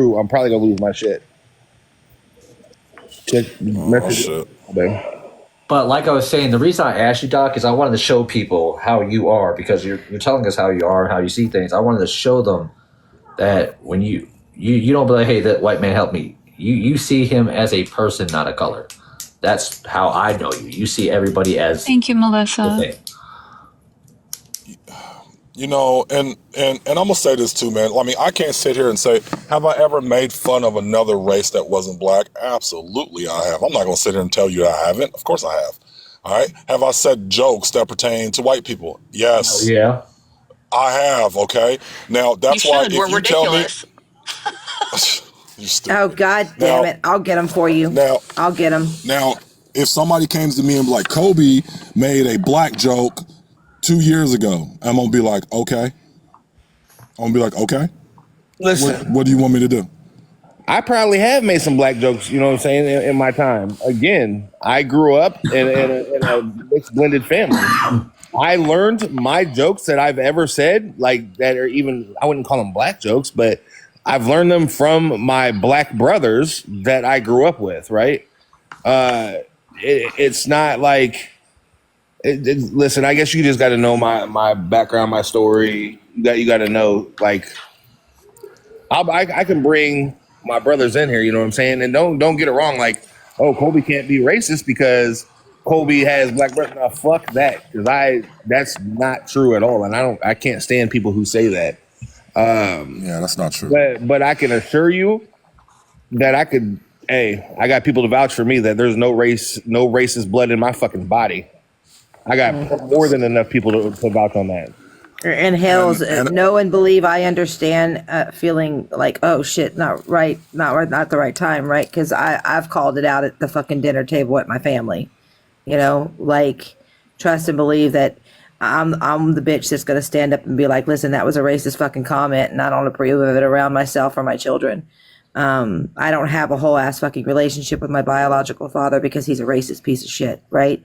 true, I'm probably gonna lose my shit. Check Oh message. shit. But like I was saying, the reason I asked you, Doc, is I wanted to show people how you are, because you're telling us how you are and how you see things. I wanted to show them that when you don't be like, hey, that white man helped me. You see him as a person, not a color. That's how I know you. You see everybody as Thank you, the Melissa. same. You know, and I'm gonna say this too, man. I mean, I can't sit here and say, have I ever made fun of another race that wasn't black? Absolutely, I have. I'm not gonna sit here and tell you I haven't. Of course, I have. All right. Have I said jokes that pertain to white people? Yes, Yeah. I have. Okay. Now that's You why should. if We're you tell me, ridiculous. you stupid. Oh, God damn Now, it. I'll get them for you. now, I'll get them. now, if somebody came to me and be like, Colby made a black joke 2 years ago, I'm gonna be like, okay. I'm gonna be like, okay. Listen, What do you want me to do? I probably have made some black jokes, you know what I'm saying, in my time. Again, I grew up in a mixed blended family. I learned my jokes that I've ever said, like that are even, I wouldn't call them black jokes, but I've learned them from my black brothers that I grew up with, right? It's not like, listen, I guess you just got to know my background, my story. You got to know, like, I can bring my brothers in here, you know what I'm saying? And don't get it wrong, like, oh, Colby can't be racist because Colby has black brothers. No, fuck that, because that's not true at all, and I can't stand people who say that. Yeah, that's not true. But I can assure you that I got people to vouch for me that there's no racist blood in my fucking body. I got more than enough people to vouch on that. And hell's know and believe I understand feeling like, oh shit, not the right time, right? Because I've called it out at the fucking dinner table at my family. You know, like, trust and believe that I'm the bitch that's gonna stand up and be like, listen, that was a racist fucking comment, and I don't approve of it around myself or my children. I don't have a whole ass fucking relationship with my biological father because he's a racist piece of shit, right?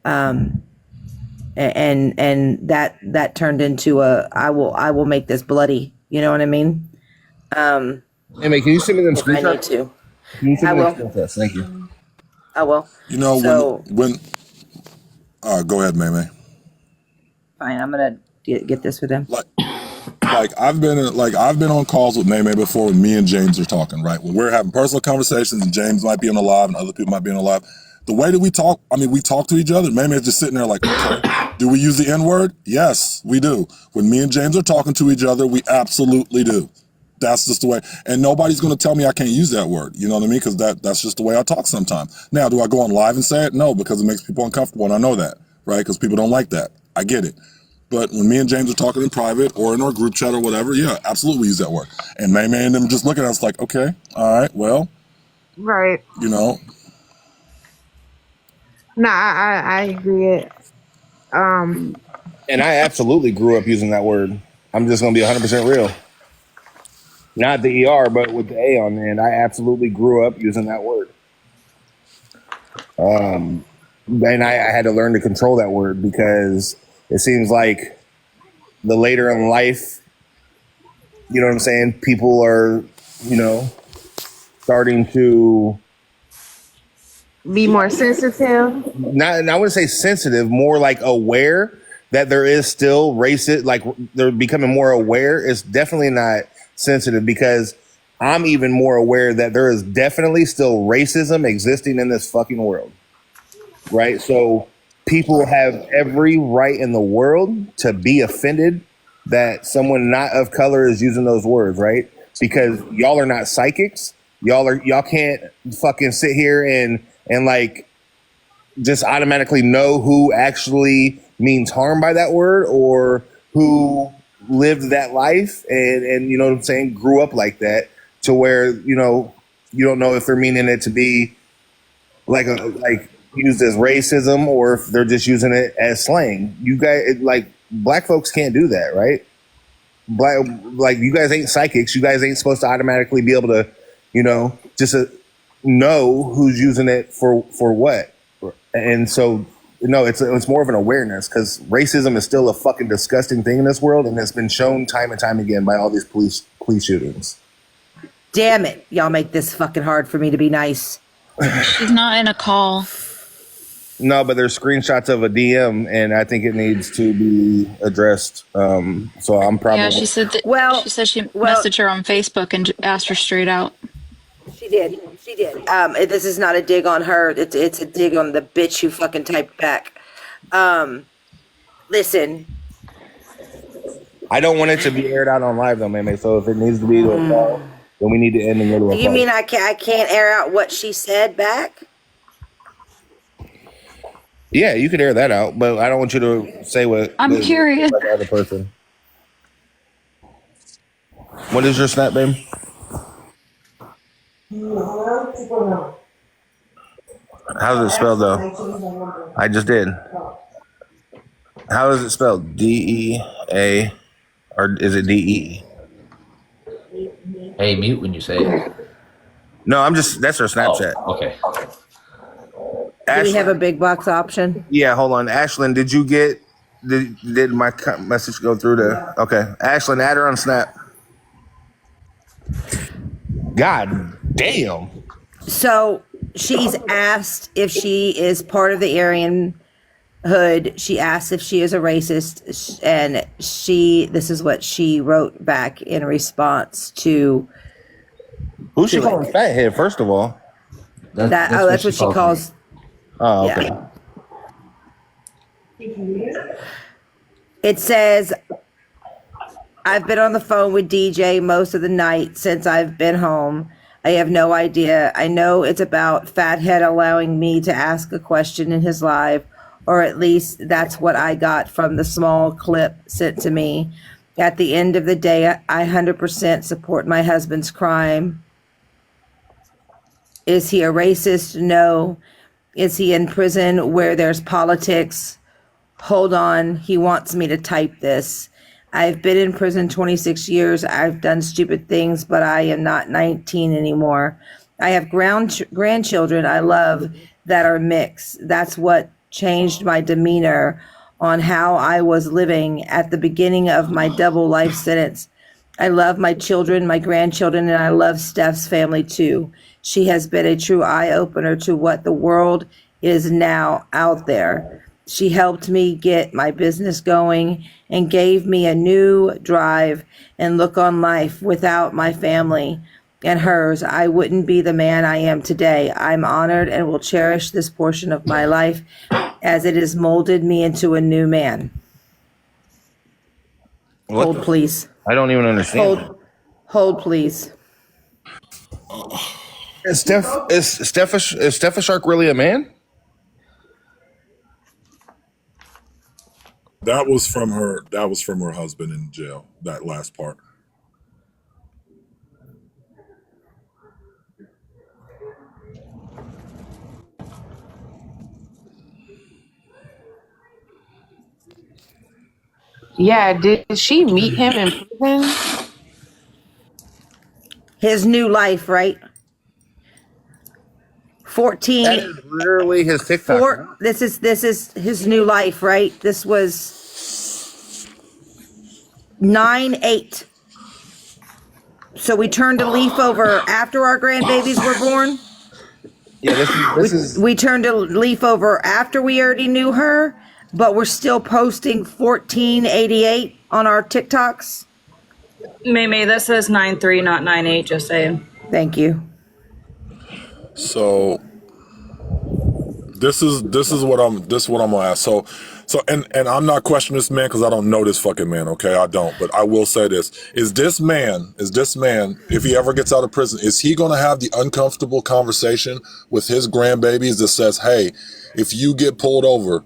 And that turned into I will make this bloody. You know what I mean? Hey, man, can you send me them If I need screenshots? to, Can you send I me will. them screenshots? Thank you. I will. You know, So when go ahead, May. fine, I'm gonna get this with him. Like I've been on calls with May before when me and James are talking, right? When we're having personal conversations and James might be on the live and other people might be on the live. The way that we talk, I mean, we talk to each other. May is just sitting there like, okay, do we use the N-word? Yes, we do. When me and James are talking to each other, we absolutely do. That's just the way. And nobody's going to tell me I can't use that word. You know what I mean? Because that's just the way I talk sometimes. Now, do I go on live and say it? No, because it makes people uncomfortable, and I know that, right? Because people don't like that. I get it. But when me and James are talking in private or in our group chat or whatever, yeah, absolutely we use that word. And May and them just looking at us like, okay, all right, well, Right. you know. No, I agree. And I absolutely grew up using that word. I'm just going to be 100% real. Not the ER, but with the A on the end. I absolutely grew up using that word. And I had to learn to control that word because it seems like the later in life, you know what I'm saying, people are, you know, starting to Be more sensitive. not, I wouldn't say sensitive, more like aware that there is still racist, like they're becoming more aware. It's definitely not sensitive because I'm even more aware that there is definitely still racism existing in this fucking world. Right? So people have every right in the world to be offended that someone not of color is using those words, right? Because y'all are not psychics. Y'all can't fucking sit here and like just automatically know who actually means harm by that word or who lived that life and you know what I'm saying, grew up like that to where, you know, you don't know if they're meaning it to be like used as racism or if they're just using it as slang. You guys, like, black folks can't do that, right? Like you guys ain't psychics. You guys ain't supposed to automatically be able to, you know, just know who's using it for what. And so, no, it's more of an awareness because racism is still a fucking disgusting thing in this world, and it's been shown time and time again by all these police shootings. Damn it. Y'all make this fucking hard for me to be nice. She's not in a call. No, but there's screenshots of a DM, and I think it needs to be addressed. So I'm probably. Yeah, she said that. Well- she said she well- messaged her on Facebook and asked her straight out. She did. This is not a dig on her. It's a dig on the bitch who fucking typed back. Listen. I don't want it to be aired out on live though, man. So if it needs to be to a call, then we need to end in the middle of. You mean I can't air out what she said back? Yeah, you could air that out, but I don't want you to say what. I'm curious. Like the other person. What is your snap, babe? How's it spelled though? I just did. How is it spelled? DEA, or is it DE? Hey, mute when you say it. No, I'm just. That's her Snapchat. Oh, okay. Do we have a big box option? Yeah, hold on. Ashlyn, did you get, did my message go through to, okay. Ashlyn, add her on Snap. God damn. So she's asked if she is part of the Aryan hood. She asked if she is a racist. And this is what she wrote back in response to. Who's she calling fathead, first of all? That's what she calls. Me. Oh, okay. Yeah. It says, I've been on the phone with DJ most of the night since I've been home. I have no idea. I know it's about Fathead allowing me to ask a question in his live, or at least that's what I got from the small clip sent to me. At the end of the day, I 100% support my husband's crime. Is he a racist? No. Is he in prison where there's politics? Hold on, he wants me to type this. I've been in prison 26 years. I've done stupid things, but I am not 19 anymore. I have grandchildren I love that are mixed. That's what changed my demeanor on how I was living at the beginning of my double life sentence. I love my children, my grandchildren, and I love Steph's family too. She has been a true eye-opener to what the world is now out there. She helped me get my business going and gave me a new drive and look on life. Without my family and hers, I wouldn't be the man I am today. I'm honored and will cherish this portion of my life as it has molded me into a new man. Hold, please. I don't even understand. Hold, please. Is Steph a shark really a man? That was from her. That was from her husband in jail. That last part. Yeah, did she meet him in prison? His new life, right? 14. That is literally his TikTok. This is his new life, right? This was 9/8. So we turned a leaf over after our grandbabies were born. Yeah, this is. We turned a leaf over after we already knew her, but we're still posting 1488 on our TikToks. May, that says 9-3, not 9-8, just saying. Thank you. So this is what I'm gonna ask. So and I'm not questioning this man because I don't know this fucking man. Okay, I don't. But I will say this: is this man, if he ever gets out of prison, is he gonna have the uncomfortable conversation with his grandbabies that says, "Hey, if you get pulled over,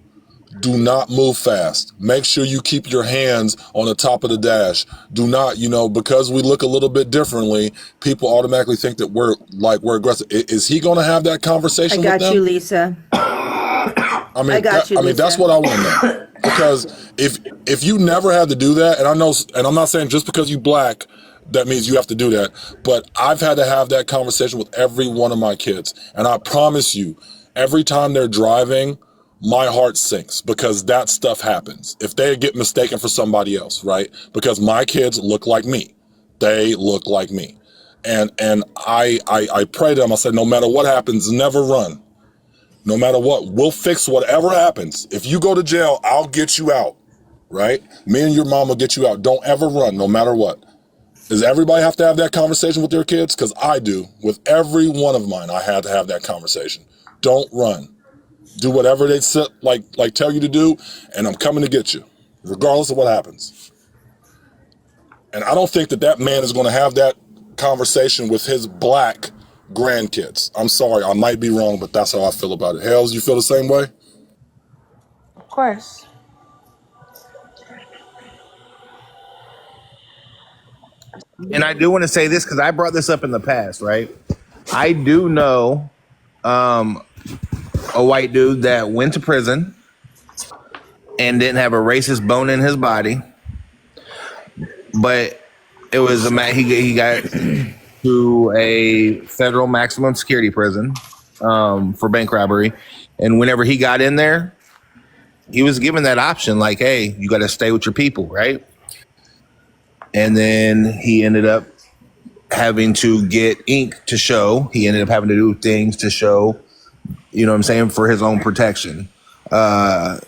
do not move fast. Make sure you keep your hands on the top of the dash. Do not, because we look a little bit differently, people automatically think that we're aggressive." Is he going to have that conversation with them? I got you, Lisa. I got you, Lisa. That's what I want to know. Because if you never had to do that, and I know, and I'm not saying just because you black, that means you have to do that, but I've had to have that conversation with every one of my kids. And I promise you, every time they're driving, my heart sinks because that stuff happens. If they get mistaken for somebody else, right? Because my kids look like me. They look like me. And I pray to them. I said, no matter what happens, never run. No matter what, we'll fix whatever happens. If you go to jail, I'll get you out, right? Me and your mom will get you out. Don't ever run, no matter what. Does everybody have to have that conversation with their kids? Because I do. With every one of mine, I had to have that conversation. Don't run. Do whatever they tell you to do, and I'm coming to get you, regardless of what happens. And I don't think that man is going to have that conversation with his black grandkids. I'm sorry, I might be wrong, but that's how I feel about it. Hells, you feel the same way? Of course. And I do want to say this because I brought this up in the past, right? I do know a white dude that went to prison and didn't have a racist bone in his body, but it was he got to a federal maximum security prison for bank robbery, and whenever he got in there, he was given that option, like, hey, you got to stay with your people, right? And then he ended up having to get ink to show. He ended up having to do things to show, you know what I'm saying, for his own protection. And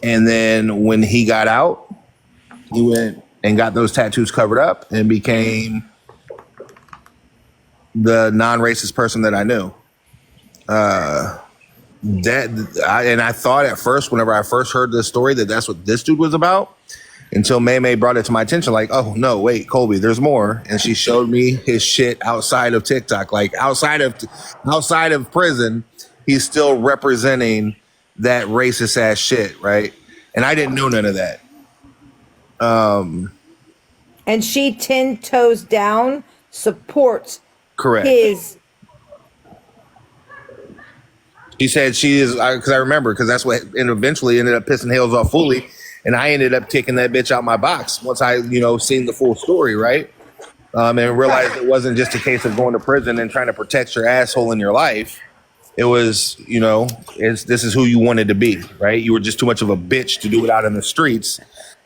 then when he got out, he went and got those tattoos covered up and became the non-racist person that I knew. I thought at first, whenever I first heard this story, that that's what this dude was about, until May brought it to my attention, like, oh no, wait, Colby, there's more. And she showed me his shit outside of TikTok, like outside of prison, he's still representing that racist ass shit, right? And I didn't know none of that. And she 10 toes down supports Correct. his. She said she is, because I remember, because that's what, and eventually ended up pissing Hales off fully. And I ended up kicking that bitch out my box once I, seen the full story, right? And realized it wasn't just a case of going to prison and trying to protect your asshole in your life. It was, this is who you wanted to be, right? You were just too much of a bitch to do it out in the streets.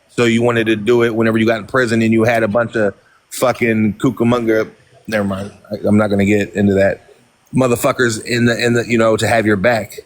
So you wanted to do it whenever you got in prison and you had a bunch of fucking kookamunga. Never mind. I'm not going to get into that. Motherfuckers in the to have your back.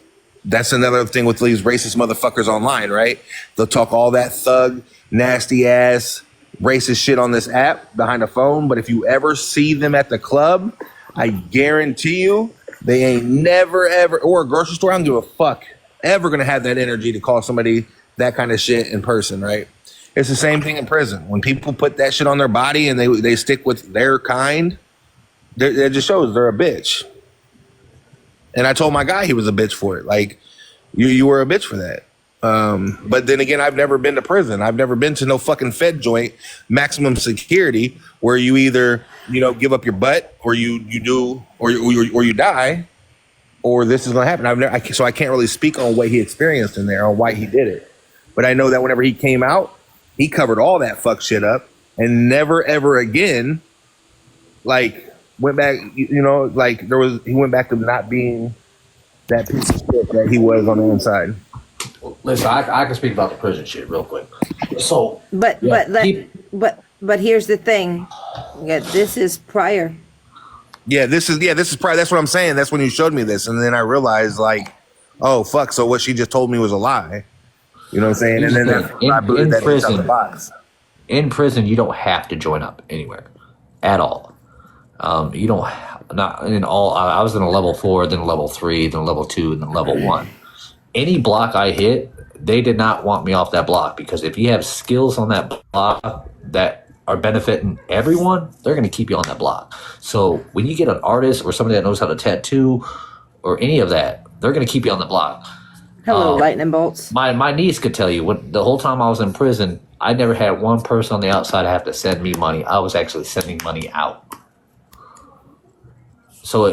That's another thing with these racist motherfuckers online, right? They'll talk all that thug, nasty ass, racist shit on this app behind the phone. But if you ever see them at the club, I guarantee you they ain't never, ever, or a grocery store, I don't give a fuck, ever gonna have that energy to call somebody that kind of shit in person, right? It's the same thing in prison. When people put that shit on their body and they stick with their kind, it just shows they're a bitch. And I told my guy he was a bitch for it. Like, you were a bitch for that. But then again, I've never been to prison. I've never been to no fucking Fed joint, maximum security, where you either, give up your butt, or you do, or you die, or this is going to happen. So I can't really speak on what he experienced in there or why he did it. But I know that whenever he came out, he covered all that fuck shit up and never ever again, went back, he went back to not being that piece of shit that he was on the inside. Listen, I can speak about the prison shit real quick. So, But here's the thing. Yeah, this is prior. Yeah, this is prior. That's what I'm saying. That's when you showed me this, and then I realized, oh fuck. So what she just told me was a lie. You know what I'm saying? And then I believe that inside the box. In prison, you don't have to join up anywhere at all. You don't. Not in all. I was in a level 4, then a level 3, then a level 2, and then level 1. Any block I hit, they did not want me off that block, because if you have skills on that block that are benefiting everyone, they're going to keep you on that block. So when you get an artist or somebody that knows how to tattoo or any of that, they're going to keep you on the block. Hello, lightning bolts. My niece could tell you, the whole time I was in prison, I never had one person on the outside have to send me money. I was actually sending money out. So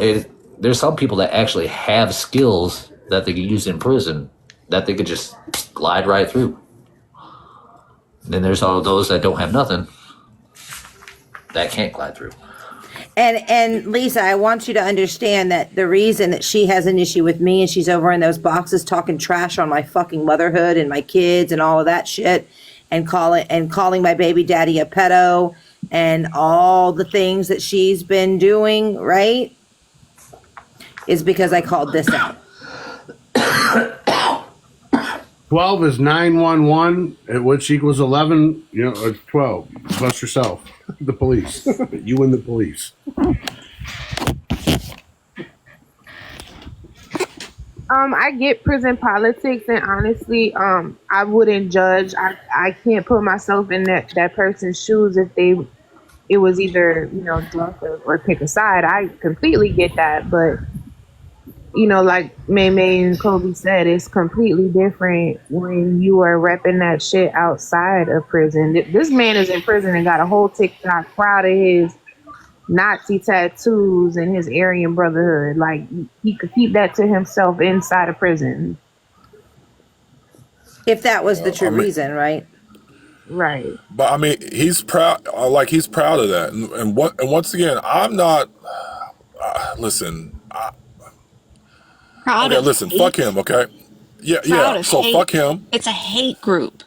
there's some people that actually have skills that they could use in prison that they could just glide right through. And then there's all those that don't have nothing that can't glide through. And Lisa, I want you to understand that the reason that she has an issue with me and she's over in those boxes talking trash on my fucking motherhood and my kids and all of that shit, and calling my baby daddy a pedo and all the things that she's been doing, right, is because I called this out. 12 is 911, which equals 11. It's 12 plus yourself, the police. You and the police. I get prison politics, and honestly, I wouldn't judge. I can't put myself in that person's shoes if it was either death or pick a side. I completely get that, but like May and Colby said, it's completely different when you are repping that shit outside of prison. This man is in prison and got a whole TikTok crowd of his Nazi tattoos and his Aryan Brotherhood. Like, he could keep that to himself inside of prison. If that was the true reason, right? Right. But I mean, he's proud. He's proud of that. And once again, I'm not. Listen. Proud Okay, of listen. hate? Fuck him. Okay. Yeah. Of So hate. fuck him. It's a hate group.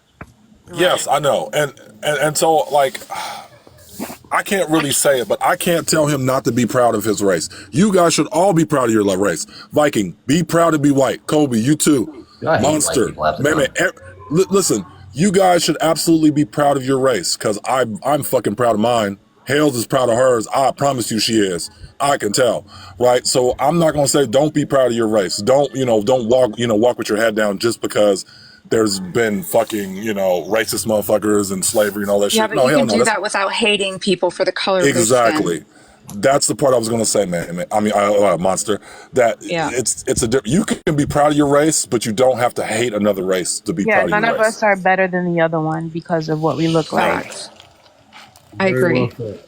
Yes, I know. And so like, I can't really say it, but I can't tell him not to be proud of his race. You guys should all be proud of your race. Viking, be proud to be white. Colby, you too. I hate Monster. white people half the time. Listen, you guys should absolutely be proud of your race, because I'm fucking proud of mine. Hales is proud of hers. I promise you she is. I can tell, right? So I'm not going to say don't be proud of your race. Don't walk with your head down just because there's been fucking, racist motherfuckers and slavery and all that shit. Yeah, but No, you hell can no. do that without hating people for the color of their Exactly. skin. That's the part I was going to say, man. I mean, Monster. That Yeah. you can be proud of your race, but you don't have to hate another race to be proud of your None of race. us are better than the other one because of what we look like. Facts. I Very agree. well said.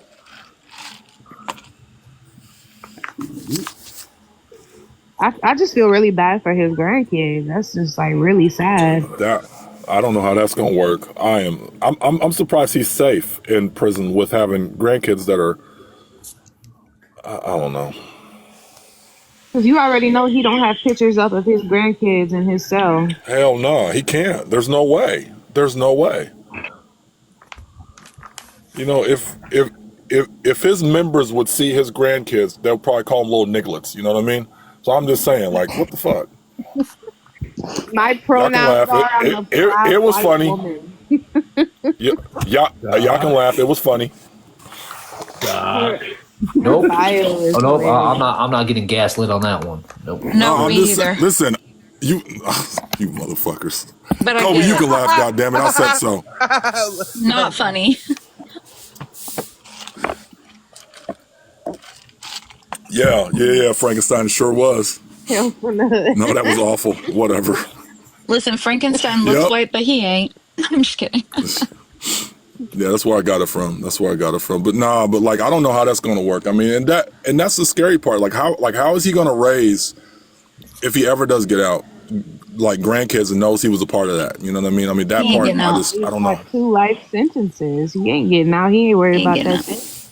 I just feel really bad for his grandkids. That's just like really sad. That I don't know how that's going to work. I'm surprised he's safe in prison with having grandkids that are. I don't know. Because you already know he don't have pictures up of his grandkids in his cell. Hell no, he can't. There's no way. There's no way. If his members would see his grandkids, they'll probably call him little nigglets. You know what I mean? So I'm just saying, like, what the fuck? My Y'all can pronouns laugh. are I'm a proud It was white funny. woman. Y'all can laugh. It was funny. Nope. Bio is Oh nope. hilarious. I'm not getting gaslit on that one. Nope. No, I'm me just either. listen. You motherfuckers. But I Kobe, get you it. can laugh. Goddamn it! I said so. Not funny. Yeah. Frankenstein sure was. Him from the hood. No, that was awful. Whatever. Listen, Frankenstein looks Yep. white, but he ain't. I'm just kidding. Yeah, that's where I got it from. But like I don't know how that's going to work. I mean, and that's the scary part. Like how is he going to raise, if he ever does get out, like grandkids and knows he was a part of that? You know what I mean? I mean that He ain't part. getting out. I don't know. Like 2 life sentences. He ain't getting out. He ain't worried He ain't about that getting shit.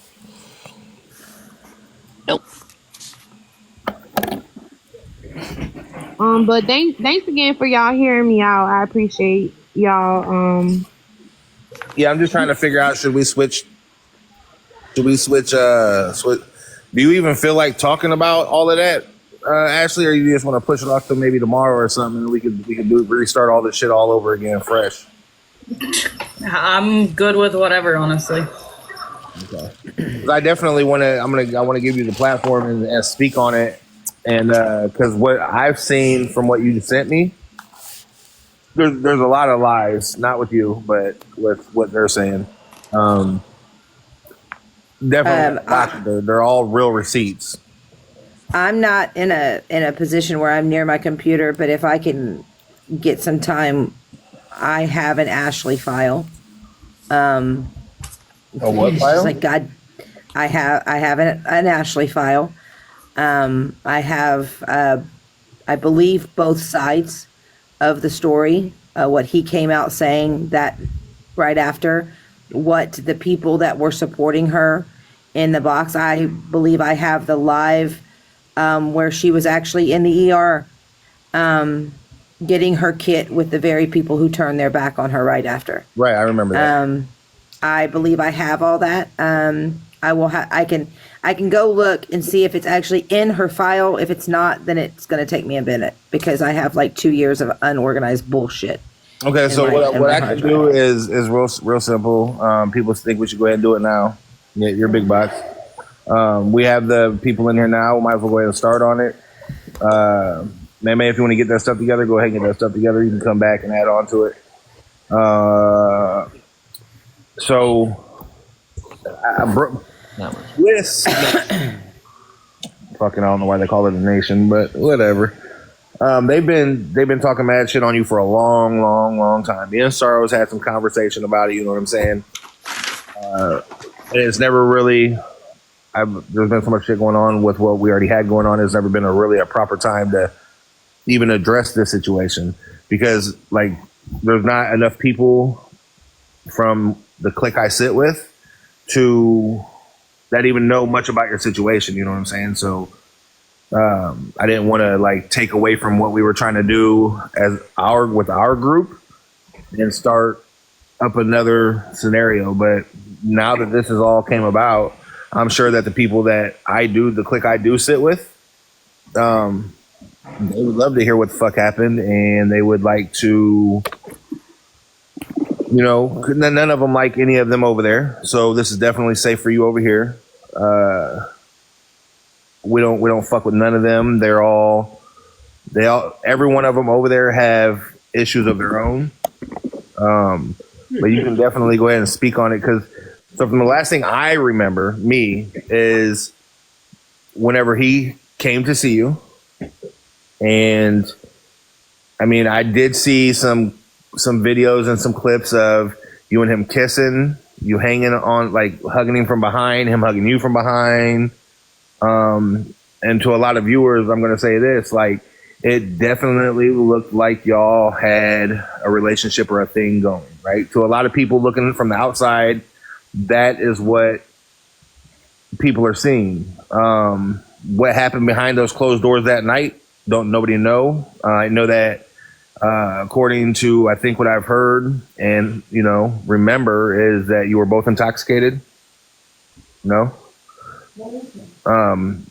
Nope. But thanks again for y'all hearing me out. I appreciate y'all. Yeah, I'm just trying to figure out, should we switch? Do you even feel like talking about all of that, Ashley, or you just want to push it off to maybe tomorrow or something, and we could restart all this shit all over again fresh? I'm good with whatever, honestly. Okay. 'Cause I definitely want to. I want to give you the platform and speak on it, and because what I've seen from what you sent me, there's a lot of lies, not with you, but with what they're saying. Definitely, they're all real receipts. I'm not in a position where I'm near my computer, but if I can get some time, I have an Ashley file. A what It's file? just like God, I have an Ashley file. I have I believe both sides of the story. What he came out saying that right after, what the people that were supporting her in the box. I believe I have the live where she was actually in the ER getting her kit with the very people who turned their back on her right after. Right, I remember that. I believe I have all that. I can go look and see if it's actually in her file. If it's not, then it's going to take me a minute because I have like 2 years of unorganized bullshit. Okay, so what I can do is real simple. People think we should go ahead and do it now. Yeah, you're big box. We have the people in here now. We might as well go ahead and start on it. Maybe if you want to get that stuff together, go ahead and get that stuff together. You can come back and add on to it. So I broke this. Fucking, I don't know why they call it a nation, but whatever. They've been talking mad shit on you for a long time. Me and Saros had some conversation about it. You know what I'm saying? And it's never really. There's been so much shit going on with what we already had going on. It's never been a proper time to even address this situation because like there's not enough people from the clique I sit with to that even know much about your situation. You know what I'm saying? So I didn't want to like take away from what we were trying to do with our group and start up another scenario. But now that this has all came about, I'm sure that the people that the clique I do sit with, they would love to hear what the fuck happened, and they would like to, none of them like any of them over there. So this is definitely safe for you over here. We don't fuck with none of them. Every one of them over there have issues of their own. But you can definitely go ahead and speak on it so from the last thing I remember is whenever he came to see you, and I mean, I did see some videos and some clips of you and him kissing, you hanging on, like hugging him from behind, him hugging you from behind. And to a lot of viewers, I'm going to say this, like, it definitely looked like y'all had a relationship or a thing going, right? To a lot of people looking from the outside, that is what people are seeing. What happened behind those closed doors that night, nobody know. I know that according to, I think what I've heard and, remember is that you were both intoxicated. No? I am,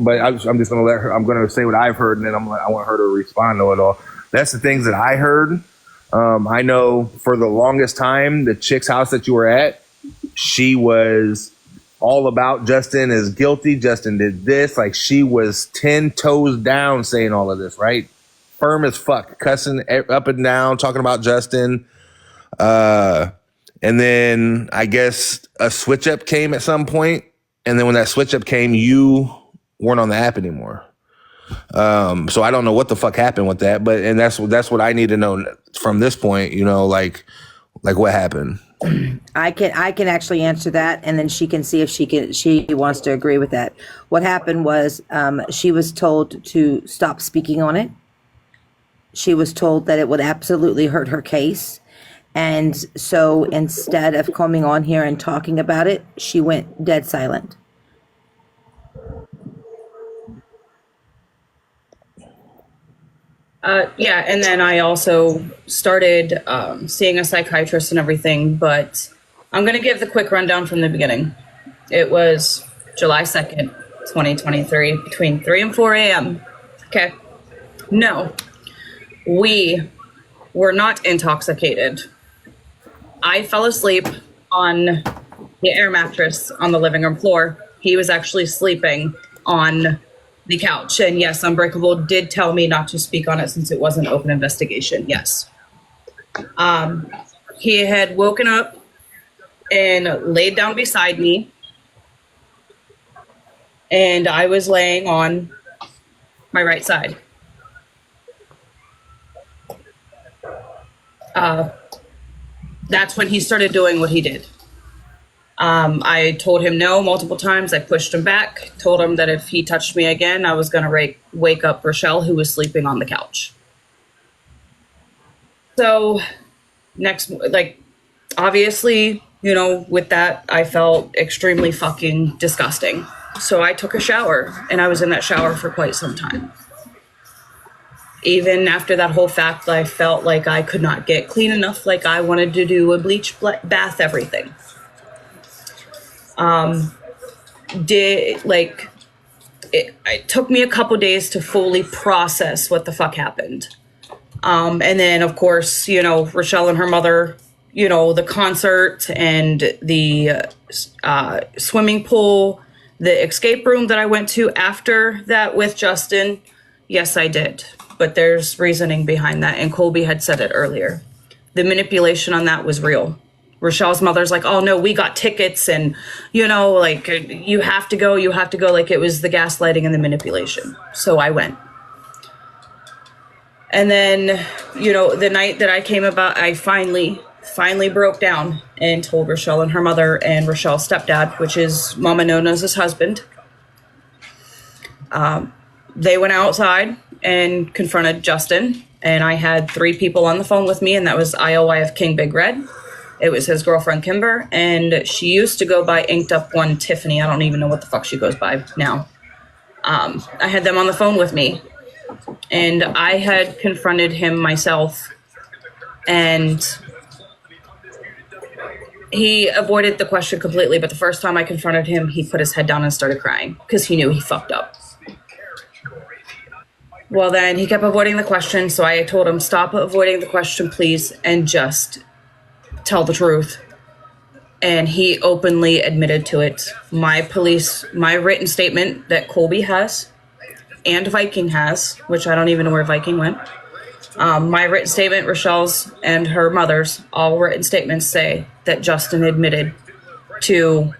but I'm just going to let her, I'm going to say what I've heard and then I want her to respond to it all. That's the things that I heard. I know for the longest time, the chick's house that you were at, she was all about Justin is guilty. Justin did this. Like she was 10 toes down saying all of this, right? Firm as fuck, cussing up and down, talking about Justin. And then I guess a switch up came at some point. And then when that switch up came, you weren't on the app anymore. So I don't know what the fuck happened with that, and that's what I need to know from this point, like what happened. I can actually answer that, and then she can see if she wants to agree with that. What happened was she was told to stop speaking on it. She was told that it would absolutely hurt her case. And so instead of coming on here and talking about it, she went dead silent. Yeah, and then I also started seeing a psychiatrist and everything, but I'm going to give the quick rundown from the beginning. It was July 2nd, 2023, between 3 and 4 a.m. Okay. No, we were not intoxicated. I fell asleep on the air mattress on the living room floor. He was actually sleeping on the couch. And yes, Unbreakable did tell me not to speak on it since it was an open investigation. Yes. He had woken up and laid down beside me. And I was laying on my right side. That's when he started doing what he did. I told him no multiple times. I pushed him back, told him that if he touched me again, I was going to wake up Rochelle, who was sleeping on the couch. So obviously, with that, I felt extremely fucking disgusting. So I took a shower, and I was in that shower for quite some time. even after that whole fact, I felt like I could not get clean enough. Like I wanted to do a bleach bath, everything. It took me a couple days to fully process what the fuck happened. And then, of course, Rochelle and her mother, the concert and the swimming pool, the escape room that I went to after that with Justin. Yes, I did. But there's reasoning behind that. And Colby had said it earlier. The manipulation on that was real. Rochelle's mother's like, oh, no, we got tickets and, you have to go. Like it was the gaslighting and the manipulation. So I went. And then, the night that I came about, I finally broke down and told Rochelle and her mother and Rochelle's stepdad, which is Mama Nona's husband. They went outside and confronted Justin. And I had 3 people on the phone with me, and that was IOIF King Big Red. It was his girlfriend, Kimber, and she used to go by Inked Up One Tiffany. I don't even know what the fuck she goes by now. I had them on the phone with me, and I had confronted him myself, and he avoided the question completely, but the first time I confronted him, he put his head down and started crying because he knew he fucked up. Well, then he kept avoiding the question, so I told him, stop avoiding the question, please, and just tell the truth. And he openly admitted to it. My written statement that Colby has and Viking has, which I don't even know where Viking went. My written statement, Rochelle's and her mother's, all written statements say that Justin admitted to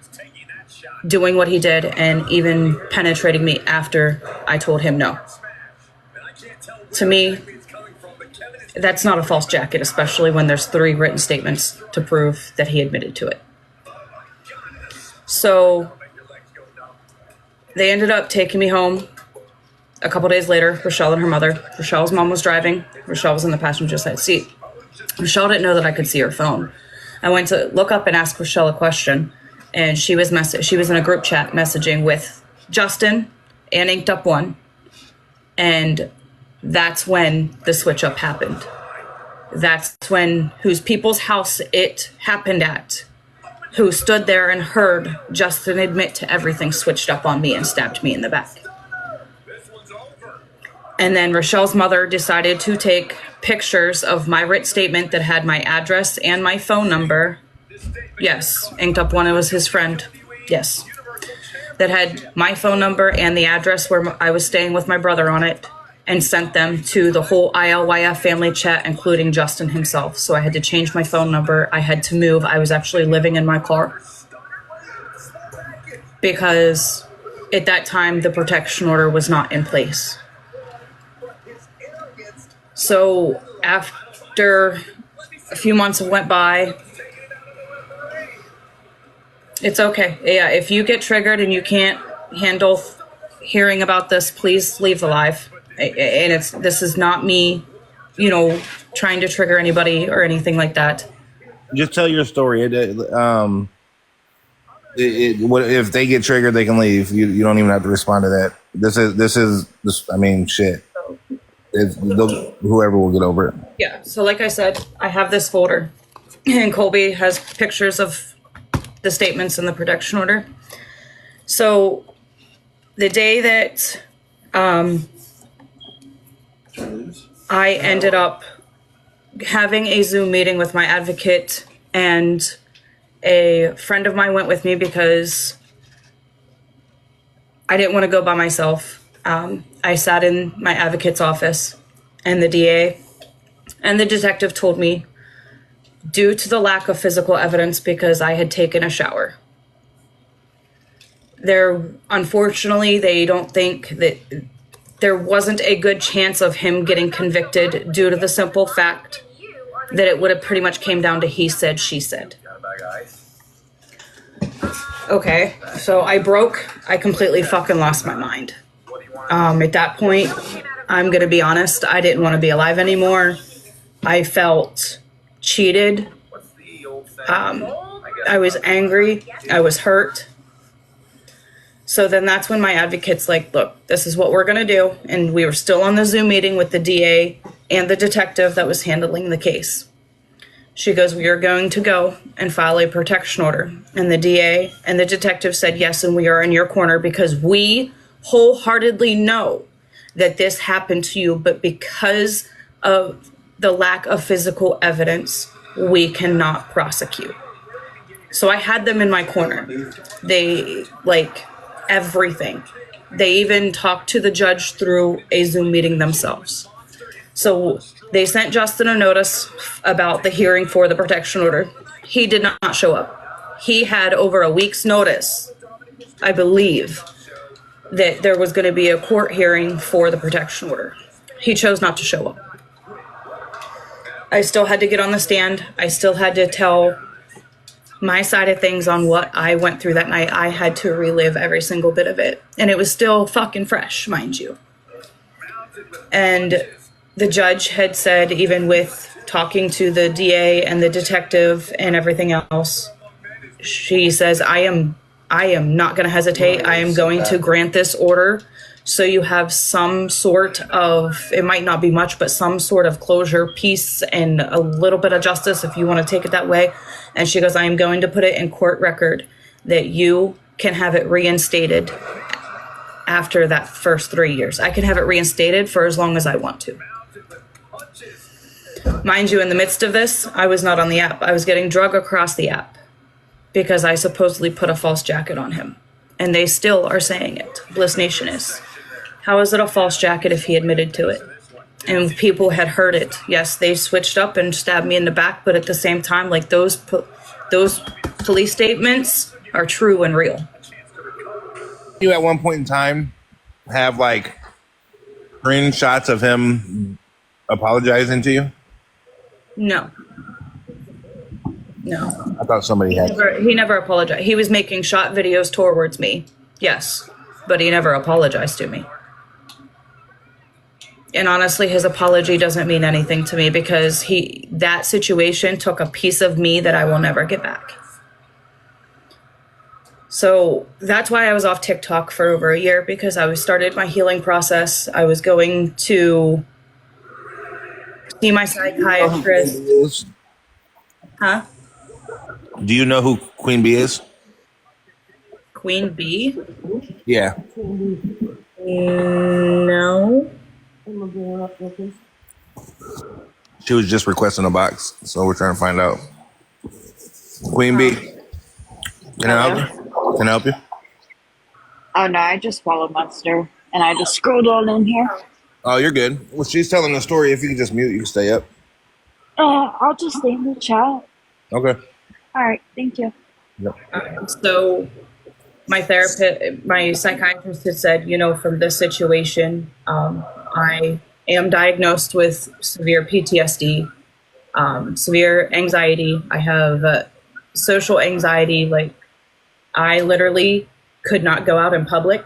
doing what he did and even penetrating me after I told him no. To me, that's not a false jacket, especially when there's 3 written statements to prove that he admitted to it. So they ended up taking me home a couple days later, Rochelle and her mother. Rochelle's mom was driving. Rochelle was in the passenger side seat. Rochelle didn't know that I could see her phone. I went to look up and ask Rochelle a question, and she was in a group chat messaging with Justin and Inked Up One, and that's when the switch up happened. That's when whose people's house it happened at, who stood there and heard Justin admit to everything, switched up on me and stabbed me in the back. And then Rochelle's mother decided to take pictures of my written statement that had my address and my phone number. Yes, Inked Up One, it was his friend. Yes. That had my phone number and the address where I was staying with my brother on it, and sent them to the whole ILYF family chat, including Justin himself. So I had to change my phone number. I had to move. I was actually living in my car. Because at that time, the protection order was not in place. So after a few months went by, it's okay. Yeah, if you get triggered and you can't handle hearing about this, please leave the live. And this is not me, trying to trigger anybody or anything like that. Just tell your story. If they get triggered, they can leave. You don't even have to respond to that. This is shit. Whoever will get over it. Yeah. So like I said, I have this folder, and Colby has pictures of the statements in the protection order. So the day that I ended up having a Zoom meeting with my advocate, and a friend of mine went with me because I didn't want to go by myself. I sat in my advocate's office, and the DA and the detective told me, due to the lack of physical evidence, because I had taken a shower. Unfortunately, they don't think that there wasn't a good chance of him getting convicted due to the simple fact that it would have pretty much came down to he said, she said. Okay, so I completely fucking lost my mind. At that point, I'm going to be honest, I didn't want to be alive anymore. I felt cheated. I was angry. I was hurt. So then that's when my advocate's like, look, this is what we're going to do. And we were still on the Zoom meeting with the DA and the detective that was handling the case. She goes, we are going to go and file a protection order. And the DA and the detective said, yes, and we are in your corner because we wholeheartedly know that this happened to you, but because of the lack of physical evidence, we cannot prosecute. So I had them in my corner. They, like, everything. They even talked to the judge through a Zoom meeting themselves. So they sent Justin a notice about the hearing for the protection order. He did not show up. He had over a week's notice, I believe, that there was going to be a court hearing for the protection order. He chose not to show up. I still had to get on the stand. I still had to tell my side of things on what I went through that night. I had to relive every single bit of it. And it was still fucking fresh, mind you. And the judge had said, even with talking to the DA and the detective and everything else, she says, I am not going to hesitate. I am going to grant this order so you have some sort of, it might not be much, but some sort of closure, peace, and a little bit of justice if you want to take it that way. And she goes, I am going to put it in court record that you can have it reinstated after that first 3 years. I can have it reinstated for as long as I want to. Mind you, in the midst of this, I was not on the app. I was getting drug across the app because I supposedly put a false jacket on him. And they still are saying it. Bliss Nation is. How is it a false jacket if he admitted to it? And people had heard it. Yes, they switched up and stabbed me in the back, but at the same time, like those police statements are true and real. You at one point in time have like screenshots of him apologizing to you? No. I thought somebody had. He never apologized. He was making shot videos towards me. Yes, but he never apologized to me. And honestly, his apology doesn't mean anything to me because that situation took a piece of me that I will never get back. So that's why I was off TikTok for over a year, because I started my healing process. I was going to see my psychiatrist. Huh? Do you know who Queen Bee is? Queen Bee? Yeah. No. She was just requesting a box, so we're trying to find out. Queen Bee, can I help you? Can I help you? Oh no, I just followed Monster and I just scrolled on in here. Oh, you're good. Well, she's telling the story. If you can just mute, you can stay up. I'll just stay in the chat. Okay. All right, thank you. Yep. So my therapist, my psychiatrist had said, from this situation, I am diagnosed with severe PTSD, severe anxiety. I have social anxiety. Like, I literally could not go out in public.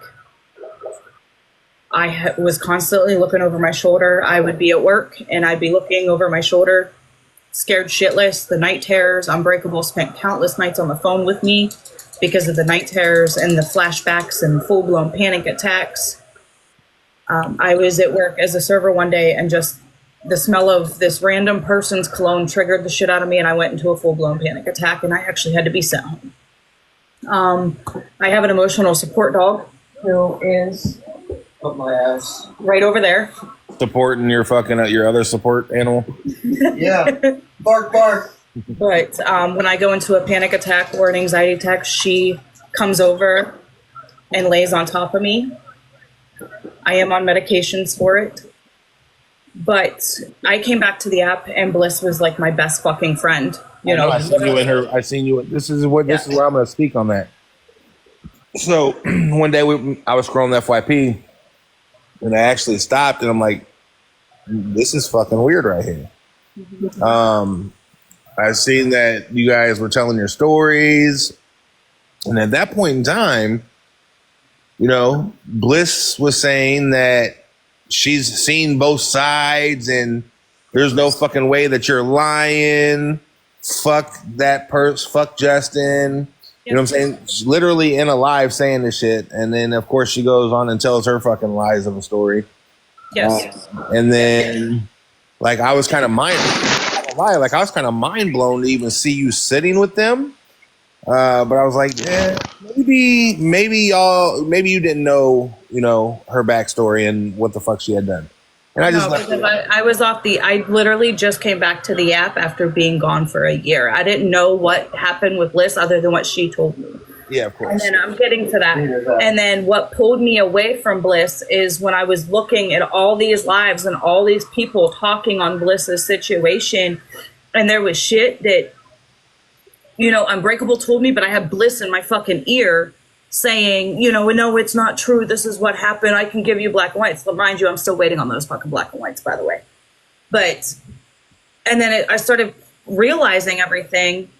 I was constantly looking over my shoulder. I would be at work and I'd be looking over my shoulder, scared shitless. The night terrors, Unbreakable spent countless nights on the phone with me because of the night terrors and the flashbacks and full-blown panic attacks. I was at work as a server one day and just the smell of this random person's cologne triggered the shit out of me and I went into a full-blown panic attack and I actually had to be sent home. I have an emotional support dog who is up my ass right over there. Supporting your your other support animal? Yeah. Bark, bark. But when I go into a panic attack or an anxiety attack, she comes over and lays on top of me. I am on medications for it. But I came back to the app and Bliss was like my best fucking friend. I seen you in her. I seen you. This is where I'm going to speak on that. So one day I was scrolling FYP and I actually stopped and I'm like, this is fucking weird right here. I seen that you guys were telling your stories. And at that point in time, Bliss was saying that she's seen both sides and there's no fucking way that you're lying. Fuck that fuck Justin. You know what I'm saying? She's literally in a live saying this shit, and then of course she goes on and tells her fucking lies of a story. Yes. And then, like, I was kind of mind blown to even see you sitting with them. But I was like, yeah, maybe you didn't know, her backstory and what the fuck she had done. And I just I was off I literally just came back to the app after being gone for a year. I didn't know what happened with Bliss other than what she told me. Yeah, of course. And then I'm getting to that. And then what pulled me away from Bliss is when I was looking at all these lives and all these people talking on Bliss's situation, and there was shit that, Unbreakable told me, but I had Bliss in my fucking ear saying, no, it's not true. This is what happened. I can give you black and whites. But mind you, I'm still waiting on those fucking black and whites, by the way. And then I started realizing everything.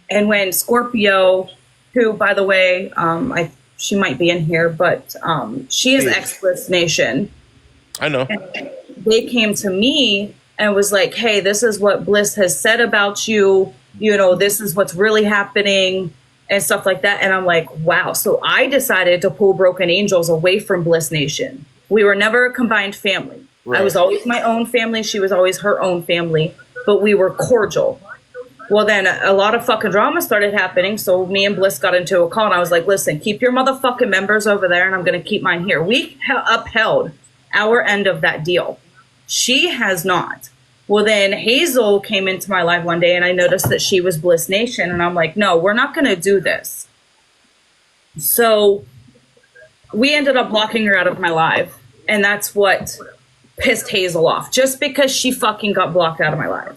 And when Scorpio, who, by the way, she might be in here, but she is ex-Bliss Nation. I know. And they came to me and was like, hey, this is what Bliss has said about you. This is what's really happening and stuff like that. And I'm like, wow. So I decided to pull Broken Angels away from Bliss Nation. We were never a combined family. Right. I was always my own family. She was always her own family, but we were cordial. Well, then a lot of fucking drama started happening. So me and Bliss got into a call and I was like, listen, keep your motherfucking members over there and I'm going to keep mine here. We upheld our end of that deal. She has not. Well, then Hazel came into my life one day and I noticed that she was Bliss Nation. And I'm like, no, we're not going to do this. So we ended up blocking her out of my life. And that's what pissed Hazel off, just because she fucking got blocked out of my life.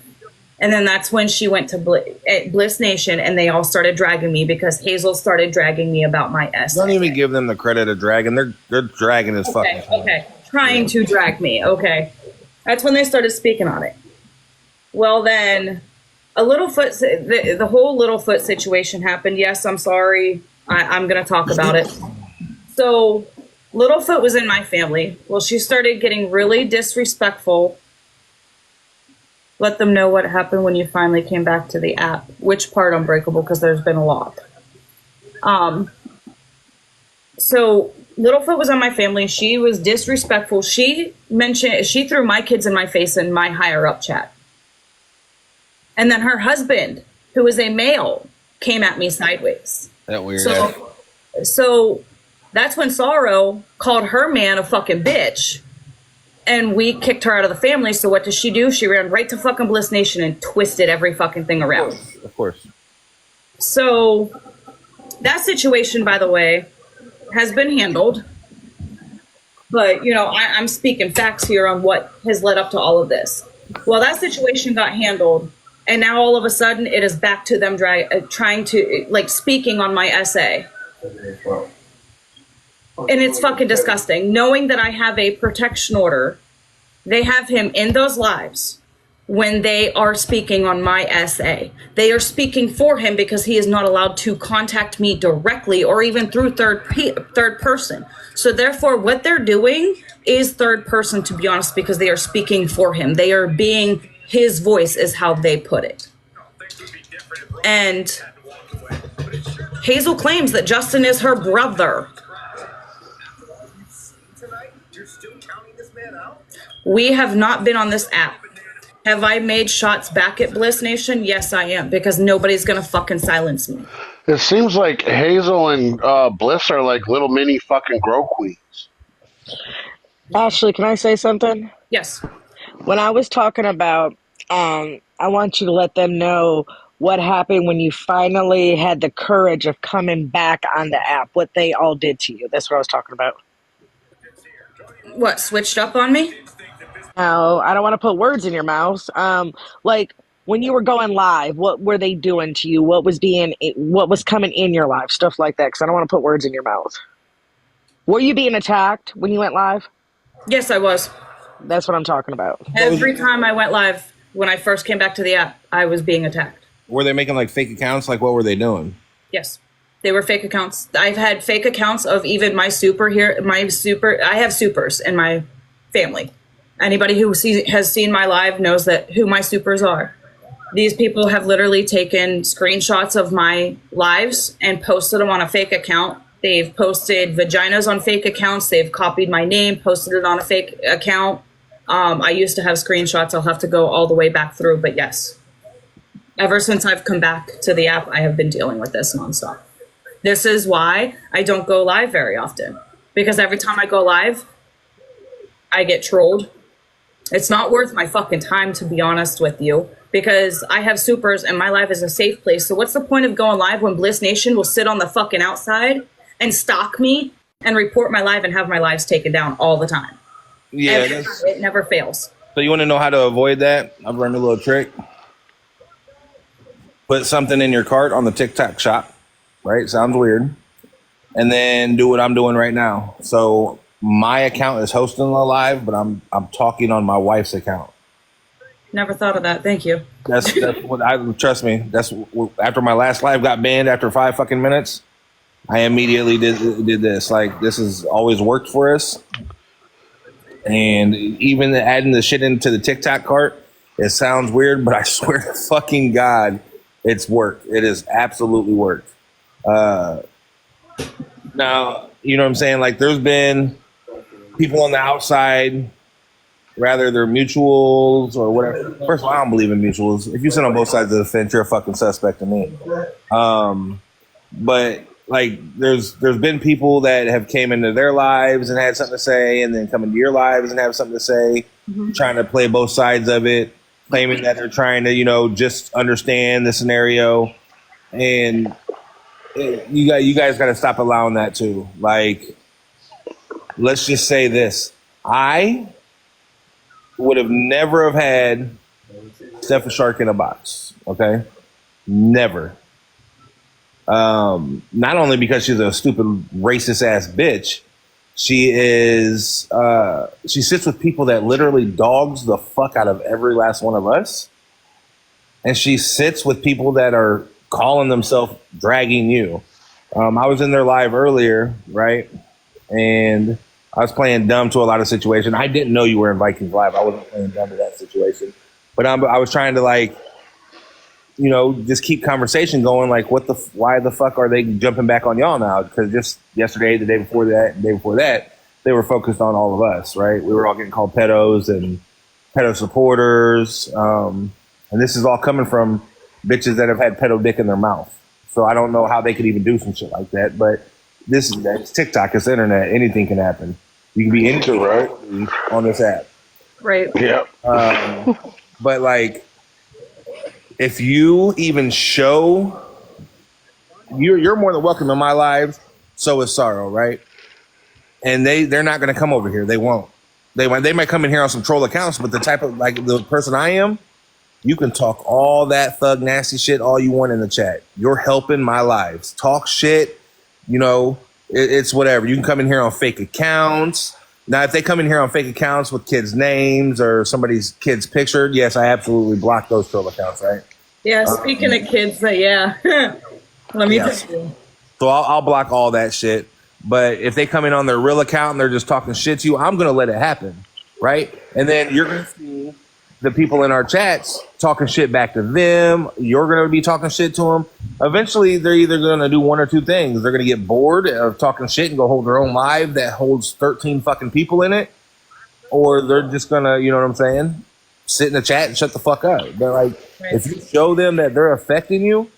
And then that's when she went to Bliss Nation and they all started dragging me because Hazel started dragging me about my S. Don't even give them the credit of dragging. They're dragging as fucking. Okay. Trying to drag me. Okay. That's when they started speaking on it. Well, then the whole Littlefoot situation happened. Yes, I'm sorry. I'm going to talk about it. So Littlefoot was in my family. Well, she started getting really disrespectful. Let them know what happened when you finally came back to the app. Which part Unbreakable, because there's been a lot. So Littlefoot was on my family. She was disrespectful. She threw my kids in my face in my higher up chat. And then her husband, who is a male, came at me sideways. That weird. So that's when Sorrow called her man a fucking bitch. And we kicked her out of the family. So what does she do? She ran right to fucking Bliss Nation and twisted every fucking thing around. Of course. So that situation, by the way, has been handled. But, I'm speaking facts here on what has led up to all of this. Well, that situation got handled. And now all of a sudden it is back to them trying to, speaking on my essay. And it's fucking disgusting. Knowing that I have a protection order, they have him in those lives when they are speaking on my essay. They are speaking for him because he is not allowed to contact me directly or even through third person. So therefore, what they're doing is third person, to be honest, because they are speaking for him. They are being his voice, is how they put it. And Hazel claims that Justin is her brother. We have not been on this app. Have I made shots back at Bliss Nation? Yes, I am, because nobody's going to fucking silence me. It seems like Hazel and Bliss are like little mini fucking grow queens. Ashley, can I say something? Yes. When I was talking about, I want you to let them know what happened when you finally had the courage of coming back on the app, what they all did to you. That's what I was talking about. What, switched up on me? No, I don't want to put words in your mouth. When you were going live, what were they doing to you? What was coming in your life? Stuff like that, because I don't want to put words in your mouth. Were you being attacked when you went live? Yes, I was. That's what I'm talking about. Every time I went live, when I first came back to the app, I was being attacked. Were they making fake accounts? What were they doing? Yes. They were fake accounts. I've had fake accounts of even my super here. I have supers in my family. Anybody who has seen my live knows who my supers are. These people have literally taken screenshots of my lives and posted them on a fake account. They've posted vaginas on fake accounts. They've copied my name, posted it on a fake account. I used to have screenshots. I'll have to go all the way back through, but yes. Ever since I've come back to the app, I have been dealing with this nonstop. This is why I don't go live very often. Because every time I go live, I get trolled. It's not worth my fucking time, to be honest with you. Because I have supers and my live is a safe place. So what's the point of going live when Bliss Nation will sit on the fucking outside and stalk me and report my live and have my lives taken down all the time? Yeah, it never fails. So you want to know how to avoid that? I've learned a little trick. Put something in your cart on the TikTok shop, right? Sounds weird. And then do what I'm doing right now. So my account is hosting the live, but I'm talking on my wife's account. Never thought of that. Thank you. That's what trust me. That's after my last live got banned after 5 fucking minutes. I immediately did this. Like, this has always worked for us. And even adding the shit into the TikTok cart, it sounds weird, but I swear to fucking God, it's worked. It has absolutely worked. Now, you know what I'm saying? Like, there's been people on the outside, rather they're mutuals or whatever. First of all, I don't believe in mutuals. If you sit on both sides of the fence, you're a fucking suspect to me. But like, there's been people that have came into their lives and had something to say, and then come into your lives and have something to say, trying to play both sides of it, claiming that they're trying to, you know, just understand the scenario. And you guys got to stop allowing that too. Like, let's just say this: I would have never have had Steph Shark in a box. Okay, never. Not only because she's a stupid racist ass bitch, she sits with people that literally dogs the fuck out of every last one of us, and she sits with people that are calling themselves dragging you. I was in their live earlier, right, and I was playing dumb to a lot of situations. I didn't know you were in Vikings Live. I wasn't playing dumb to that situation, but I was trying to, like, you know, just keep conversation going. Like, why the fuck are they jumping back on y'all now? Because just yesterday, the day before that, the day before that, they were focused on all of us, right? We were all getting called pedos and pedo supporters. And this is all coming from bitches that have had pedo dick in their mouth. So I don't know how they could even do some shit like that. But it's TikTok, it's the internet. Anything can happen. You can be anything right on this app. Right. Yep. But like, if you even show, you're more than welcome in my lives. So is Sorrow, right? And they're not going to come over here. They won't. They might come in here on some troll accounts, but the type of, like, the person I am, you can talk all that thug nasty shit all you want in the chat. You're helping my lives. Talk shit. You know, it's whatever. You can come in here on fake accounts. Now, if they come in here on fake accounts with kids' names or somebody's kid's picture, yes, I absolutely block those troll accounts, right? Yeah, speaking of kids, yeah. Let me Yes. tell you. So I'll block all that shit. But if they come in on their real account and they're just talking shit to you, I'm going to let it happen, right? And then you're going to see the people in our chats talking shit back to them. You're going to be talking shit to them. Eventually, they're either going to do one or two things. They're going to get bored of talking shit and go hold their own live that holds 13 fucking people in it. Or they're just going to, you know what I'm saying, sit in the chat and shut the fuck up. But like, if you show them that they're affecting you,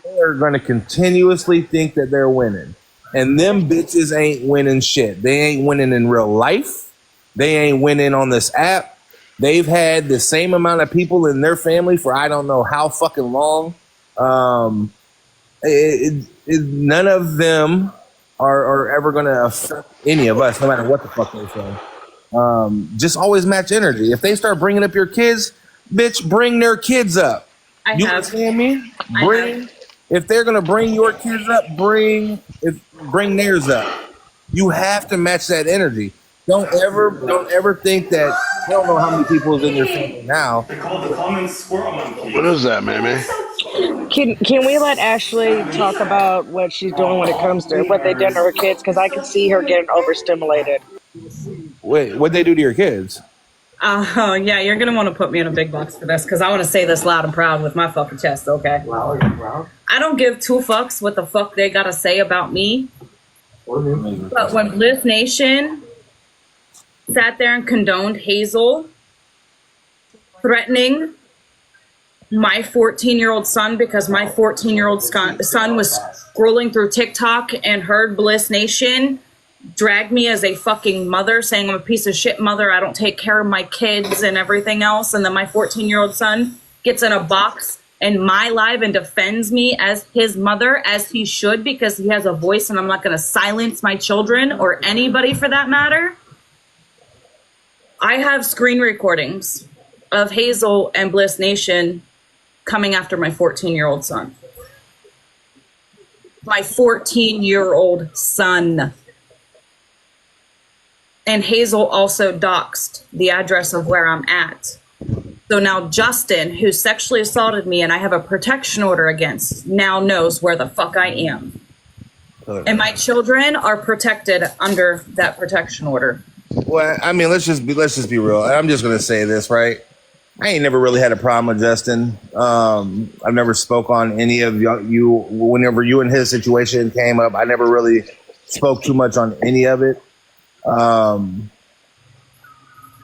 they're going to continuously think that they're winning. And them bitches ain't winning shit. They ain't winning in real life. They ain't winning on this app. They've had the same amount of people in their family for I don't know how fucking long. None of them are ever going to affect any of us, no matter what the fuck they say. Just always match energy. If they start bringing up your kids, bitch, bring their kids up. You understand me? If they're gonna bring your kids up, bring theirs up. You have to match that energy. Don't ever think that. I don't know how many people is in your family now. What is that, man? Can we let Ashley talk about what she's doing when it comes to what they did to her kids? Because I can see her getting overstimulated. Wait, what'd they do to your kids? Yeah, you're gonna want to put me in a big box for this because I want to say this loud and proud with my fucking chest. Okay. Loud and proud. I don't give two fucks what the fuck they gotta say about me. But when Bliss Nation sat there and condoned Hazel threatening my 14-year-old son because my 14-year-old son was scrolling through TikTok and heard Bliss Nation drag me as a fucking mother, saying I'm a piece of shit mother, I don't take care of my kids and everything else, and then my 14-year-old son gets in a box in my live and defends me as his mother, as he should, because he has a voice and I'm not going to silence my children or anybody for that matter. I have screen recordings of Hazel and Bliss Nation coming after my 14-year-old son. My 14-year-old son. And Hazel also doxed the address of where I'm at. So now Justin, who sexually assaulted me and I have a protection order against, now knows where the fuck I am. And my children are protected under that protection order. Well, I mean, let's just be real. I'm just gonna say this, right? I ain't never really had a problem with Justin. I've never spoke on any of you. Whenever you and his situation came up, I never really spoke too much on any of it. But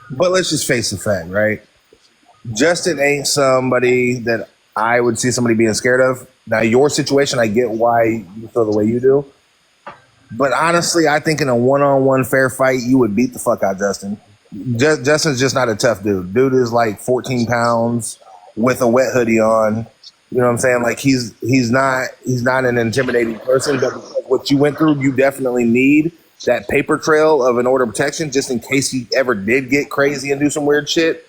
let's just face the fact, right? Justin ain't somebody that I would see somebody being scared of. Now, your situation, I get why you feel the way you do. But honestly, I think in a one-on-one fair fight, you would beat the fuck out of Justin. Justin's just not a tough dude. Dude is like 14 pounds with a wet hoodie on. You know what I'm saying? Like he's not an intimidating person. But what you went through, you definitely need that paper trail of an order of protection just in case he ever did get crazy and do some weird shit,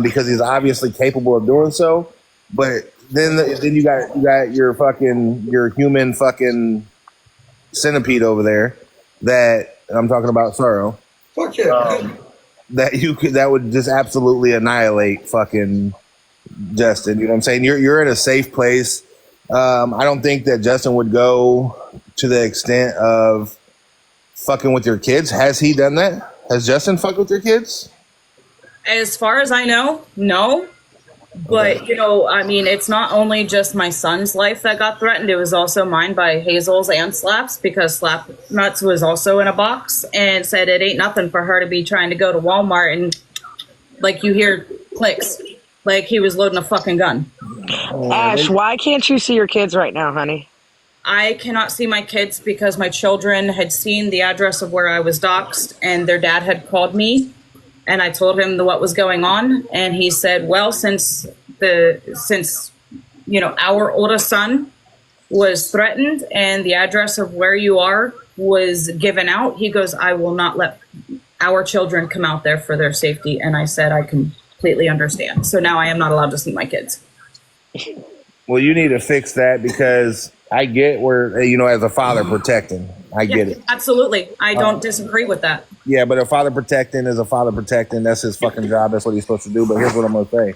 because he's obviously capable of doing so. But then you got your human fucking centipede over there that I'm talking about, Sorrow. Fuck yeah. That would just absolutely annihilate fucking Justin. You know what I'm saying? You're in a safe place. I don't think that Justin would go to the extent of fucking with your kids. Has he done that? Has Justin fucked with your kids? As far as I know, no. But, you know, I mean, it's not only just my son's life that got threatened. It was also mine by Hazel's and Slap's, because Slap Nuts was also in a box and said it ain't nothing for her to be trying to go to Walmart and, like, you hear clicks. Like he was loading a fucking gun. Ash, why can't you see your kids right now, honey? I cannot see my kids because my children had seen the address of where I was doxxed and their dad had called me. And I told him what was going on, and he said, "Well, since you know our oldest son was threatened and the address of where you are was given out," he goes, "I will not let our children come out there for their safety." And I said, "I completely understand." So now I am not allowed to see my kids. Well, you need to fix that, because I get where, you know, as a father protecting, I get it. Absolutely, I don't disagree with that. Yeah, but a father protecting is a father protecting. That's his fucking job. That's what he's supposed to do. But here's what I'm going to say.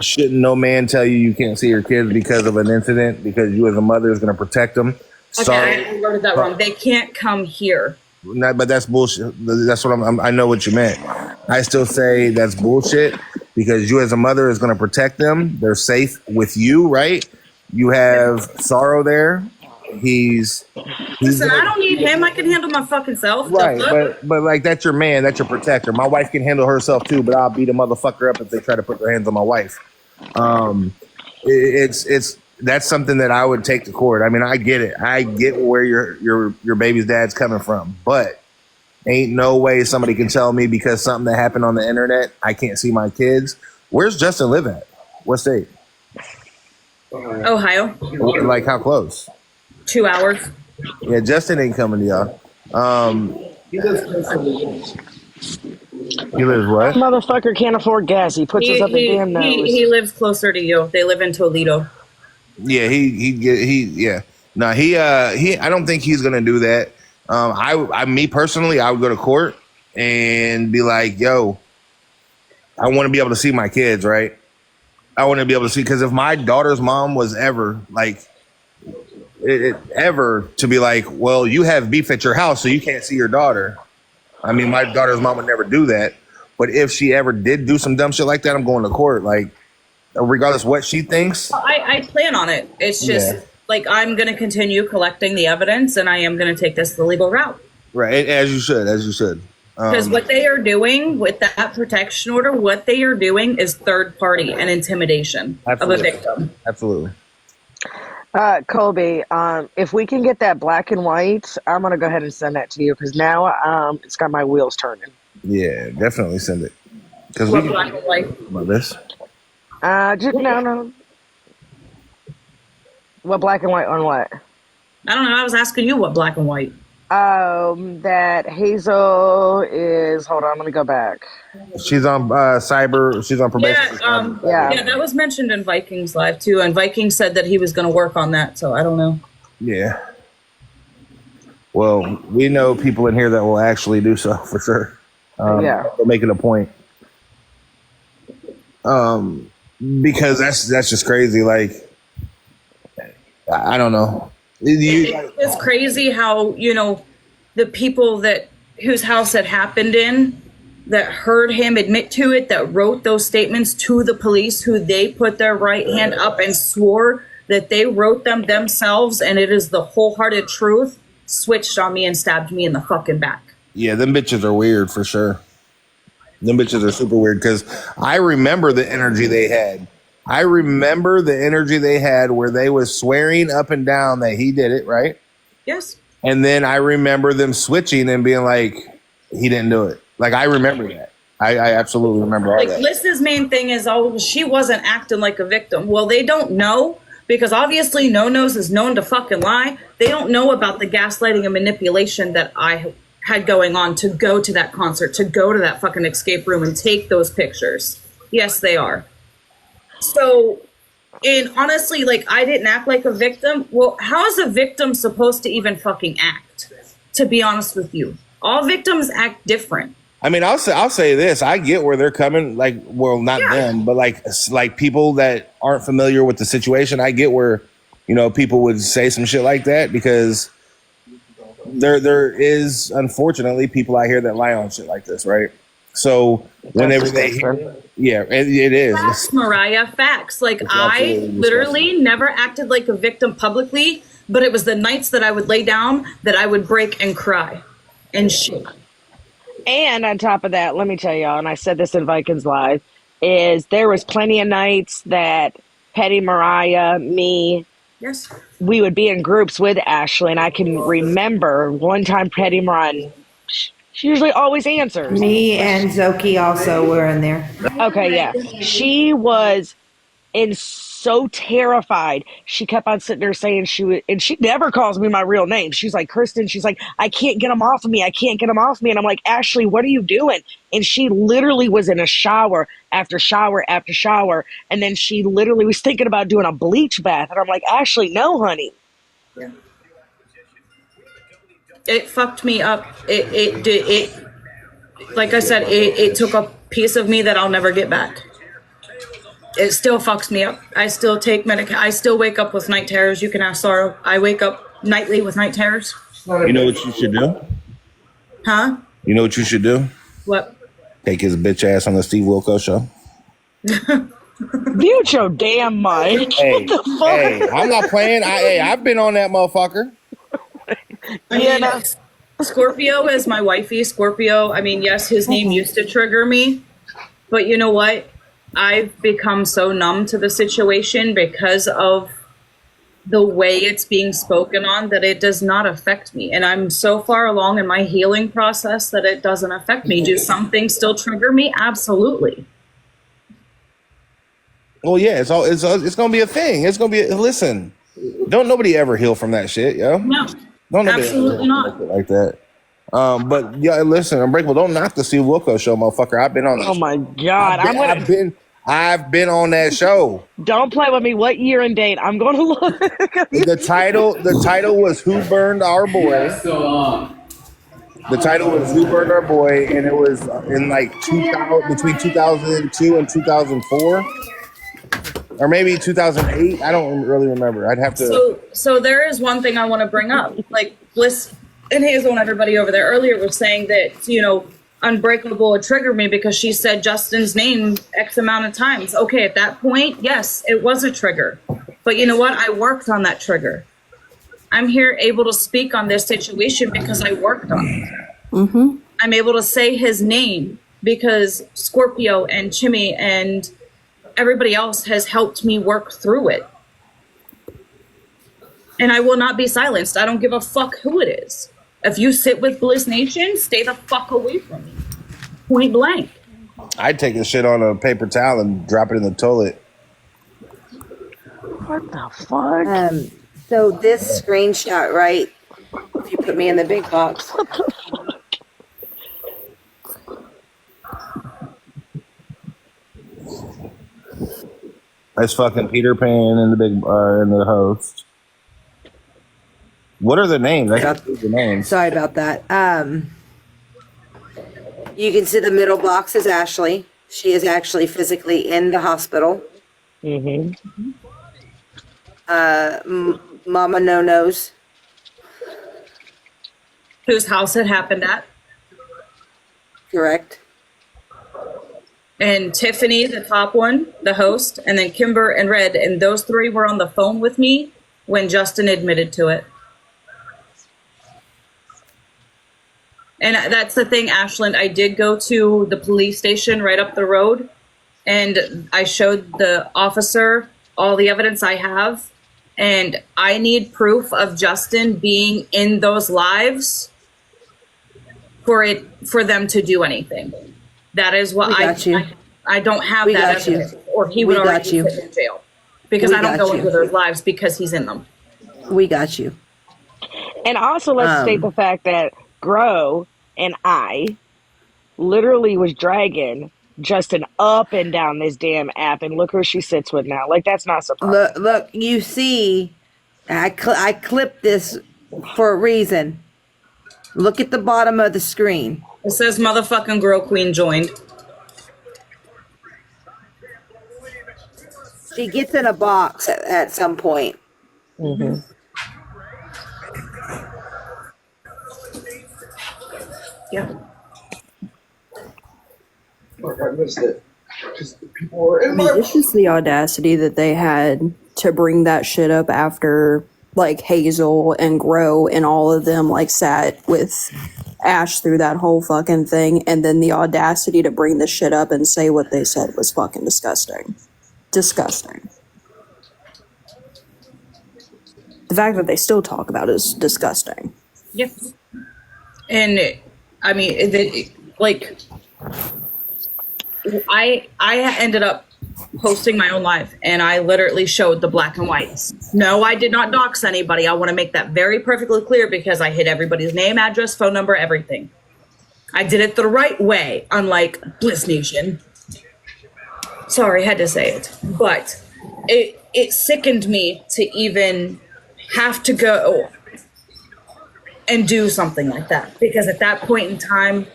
Shouldn't no man tell you can't see your kids because of an incident, because you as a mother is going to protect them? Okay, I worded that wrong. They can't come here. But that's bullshit. That's what I know what you meant. I still say that's bullshit, because you as a mother is going to protect them. They're safe with you, right? You have Sorrow there. Listen, I don't need him. I can handle my fucking self. Right, but like, that's your man. That's your protector. My wife can handle herself too, but I'll beat a motherfucker up if they try to put their hands on my wife. That's something that I would take to court. I mean, I get it. I get where your baby's dad's coming from, but ain't no way somebody can tell me because something that happened on the internet I can't see my kids. Where's Justin live at? What state? Ohio. Like, how close? 2 hours. Yeah, Justin ain't coming to y'all. He lives close to the He lives what? Motherfucker can't afford gas. He puts us up his damn nose. He lives closer to you. They live in Toledo. Yeah, I don't think he's gonna do that. Me personally, I would go to court and be like, yo, I want to be able to see my kids, right? I want to be able to see, because if my daughter's mom was ever like, ever to be like, well, you have beef at your house, so you can't see your daughter. I mean, my daughter's mom would never do that. But if she ever did do some dumb shit like that, I'm going to court. Like, regardless what she thinks. I plan on it. It's just like I'm going to continue collecting the evidence, and I am going to take this the legal route. Right, as you should. Because what they are doing with that protection order, what they are doing is third party and intimidation of a victim. Absolutely. Colby, if we can get that black and white, I'm gonna go ahead and send that to you because now it's got my wheels turning. Yeah, definitely send it. Because what black and white? About this. No. What black and white on what? I don't know. I was asking you what black and white. That Hazel is. Hold on, let me go back. She's on cyber. She's on probation. Yeah, that was mentioned in Vikings Live too, and Vikings said that he was going to work on that. So I don't know. Yeah. Well, we know people in here that will actually do so for sure. They'll make it a point. Because that's just crazy. Like, I don't know. It's crazy how, the people whose house it happened in, that heard him admit to it, that wrote those statements to the police, who they put their right hand up and swore that they wrote them themselves, and it is the wholehearted truth, switched on me and stabbed me in the fucking back. Yeah, them bitches are weird for sure. Them bitches are super weird because I remember the energy they had. Where they was swearing up and down that he did it, right? Yes. And then I remember them switching and being like, he didn't do it. Like, I remember that. I absolutely remember all that. Liz's main thing is, she wasn't acting like a victim. Well, they don't know, because obviously No-Nose is known to fucking lie. They don't know about the gaslighting and manipulation that I had going on to go to that concert, to go to that fucking escape room and take those pictures. Yes, they are. So, and honestly, I didn't act like a victim. Well, how is a victim supposed to even fucking act? To be honest with you, all victims act different. I mean, I'll say this. I get where they're coming. Not them, but like people that aren't familiar with the situation. I get where, people would say some shit like that because there is unfortunately people out here that lie on shit like this, right? So whenever they hear, it is. Facts, Mariah, facts. I literally never acted like a victim publicly, but it was the nights that I would lay down that I would break and cry and shit. And on top of that, let me tell y'all, and I said this in Vikings Live, is there was plenty of nights that Petty Mariah, me, yes, we would be in groups with Ashley, and I can remember one time Petty Mariah, she usually always answers. Me and Zoki also were in there. Okay, yeah. She was so terrified. She kept on sitting there saying and she never calls me my real name. She's like, Kirsten, she's like, I can't get them off of me. And I'm like, Ashley, what are you doing? And she literally was in a shower after shower after shower. And then she literally was thinking about doing a bleach bath. And I'm like, Ashley, no, honey. Yeah. It fucked me up. It like I said, it took a piece of me that I'll never get back. It still fucks me up. I still take I still wake up with night terrors. You can ask Sorrow. I wake up nightly with night terrors. You know what you should do? Huh? You know what you should do? What? Take his bitch ass on the Steve Wilkos show. Mute your damn mic. Hey, what the fuck? Hey, I'm not playing. I've been on that motherfucker. Scorpio is my wifey. Scorpio, yes, his name used to trigger me. But you know what? I've become so numb to the situation because of the way it's being spoken on that it does not affect me. And I'm so far along in my healing process that it doesn't affect me. Do some things still trigger me? Absolutely. Well, yeah, it's going to be a thing. It's going to be, listen, don't nobody ever heal from that shit, yo. No, don't absolutely not. Like that. But yeah, listen, Unbreakable, don't knock the Steve Wilkos show, motherfucker. I've been on that. Oh my God. I've been on that show. Don't play with me. What year and date? I'm going to look. The title was Who Burned Our Boy? The title was Who Burned Our Boy, and it was in between 2002 and 2004. Or maybe 2008. I don't really remember. I'd have to. So there is one thing I want to bring up. Bliss and Hazel and everybody over there earlier was saying that, Unbreakable would trigger me because she said Justin's name X amount of times. Okay, at that point, yes, it was a trigger. But you know what? I worked on that trigger. I'm here able to speak on this situation because I worked on it. Mm-hmm. I'm able to say his name because Scorpio and Chimmy and everybody else has helped me work through it. And I will not be silenced. I don't give a fuck who it is. If you sit with Bliss Nation, stay the fuck away from me. Point blank. I'd take a shit on a paper towel and drop it in the toilet. What the fuck? So this screenshot, right? If you put me in the big box. That's fucking Peter Pan and the big and the host. What are the names? I got the names. Sorry about that. You can see the middle box is Ashley. She is actually physically in the hospital. Mm-hmm. Mama No-Nos. Whose house it happened at. Correct. And Tiffany, the top one, the host, and then Kimber and Red. And those three were on the phone with me when Justin admitted to it. And that's the thing, Ashland. I did go to the police station right up the road, and I showed the officer all the evidence I have. And I need proof of Justin being in those lives for them to do anything. That is what I don't have We that got you. evidence, or he would We already got you. sit in jail because We I don't got go you. into those lives because he's in them. We got you. And also, let's state the fact that Grow and I literally was dragging Justin up and down this damn app, and look who she sits with now. Like, that's not surprising. Look, you see, I clipped this for a reason. Look at the bottom of the screen. It says motherfucking Girl Queen joined. She gets in a box at some point. Mm-hmm. Yeah. I missed it. Because the people were I in mean, my. it's just the audacity that they had to bring that shit up after, like, Hazel and Grow and all of them, like, sat with Ash through that whole fucking thing, and then the audacity to bring this shit up and say what they said was fucking disgusting. Disgusting. The fact that they still talk about it is disgusting. Yep. And I mean, I ended up hosting my own live, and I literally showed the black and whites. No, I did not dox anybody. I want to make that very perfectly clear because I hid everybody's name, address, phone number, everything. I did it the right way, unlike Bliss Nation. Sorry, had to say it. But it sickened me to even have to go and do something like that. Because at that point in time,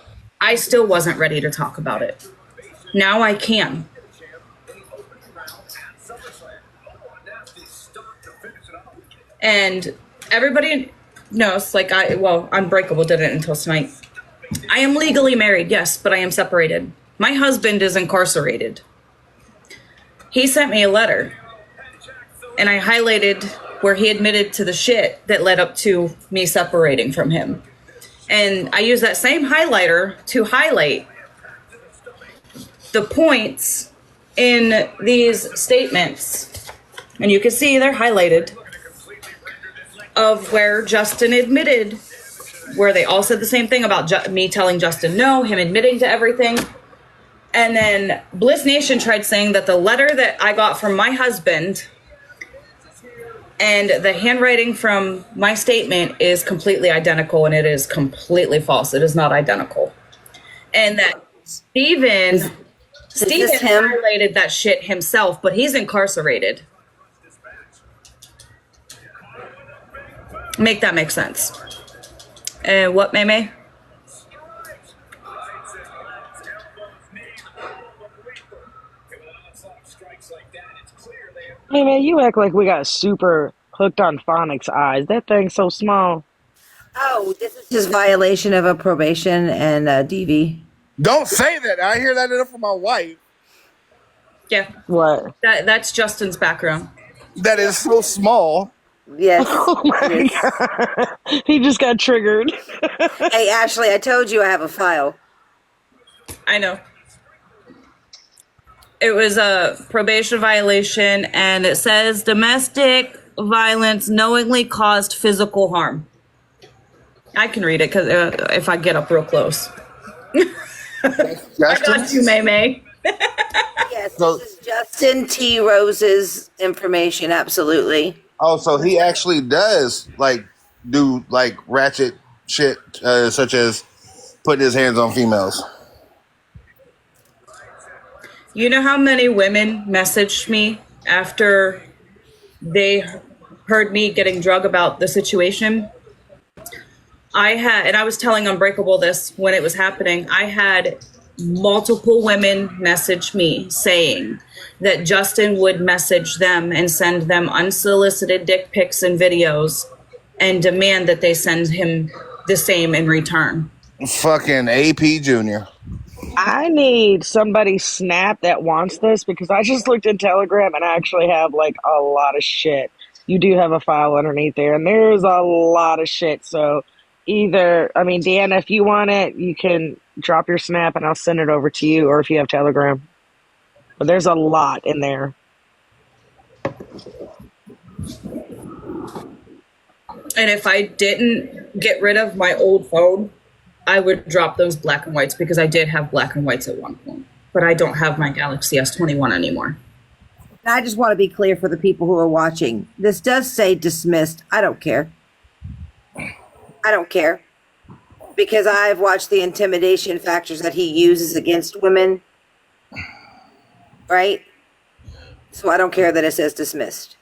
I still wasn't ready to talk about it. Now I can. And everybody knows, like, Unbreakable didn't until tonight. I am legally married, yes, but I am separated. My husband is incarcerated. He sent me a letter, and I highlighted where he admitted to the shit that led up to me separating from him. And I use that same highlighter to highlight the points in these statements. And you can see they're highlighted of where Justin admitted, where they all said the same thing about me telling Justin no, him admitting to everything. And then Bliss Nation tried saying that the letter that I got from my husband and the handwriting from my statement is completely identical, and it is completely false. It is not identical. And that Steven highlighted that shit himself, but he's incarcerated. Make that make sense. What, May? Hey man, you act like we got super hooked on phonics eyes. That thing's so small. Oh, this is just violation of a probation and DV. Don't say that. I hear that enough from my wife. Yeah. What? That's Justin's background. That is so small. Yes. Oh my god. He just got triggered. Hey, Ashley, I told you I have a file. I know. It was a probation violation, and it says domestic violence knowingly caused physical harm. I can read it because if I get up real close. I got you, May May. Yes, this is Justin T. Rose's information. Absolutely. Oh, so he actually does do ratchet shit, such as putting his hands on females. You know how many women messaged me after they heard me getting drug about the situation? And I was telling Unbreakable this when it was happening. I had multiple women message me saying that Justin would message them and send them unsolicited dick pics and videos and demand that they send him the same in return. Fucking AP Junior. I need somebody Snap that wants this because I just looked in Telegram and I actually have like a lot of shit. You do have a file underneath there, and there's a lot of shit. So Deanna, if you want it, you can drop your Snap and I'll send it over to you, or if you have Telegram. But there's a lot in there. And if I didn't get rid of my old phone, I would drop those black and whites because I did have black and whites at one point. But I don't have my Galaxy S21 anymore. I just want to be clear for the people who are watching. This does say dismissed. I don't care. I don't care. Because I've watched the intimidation factors that he uses against women. Right? So I don't care that it says dismissed.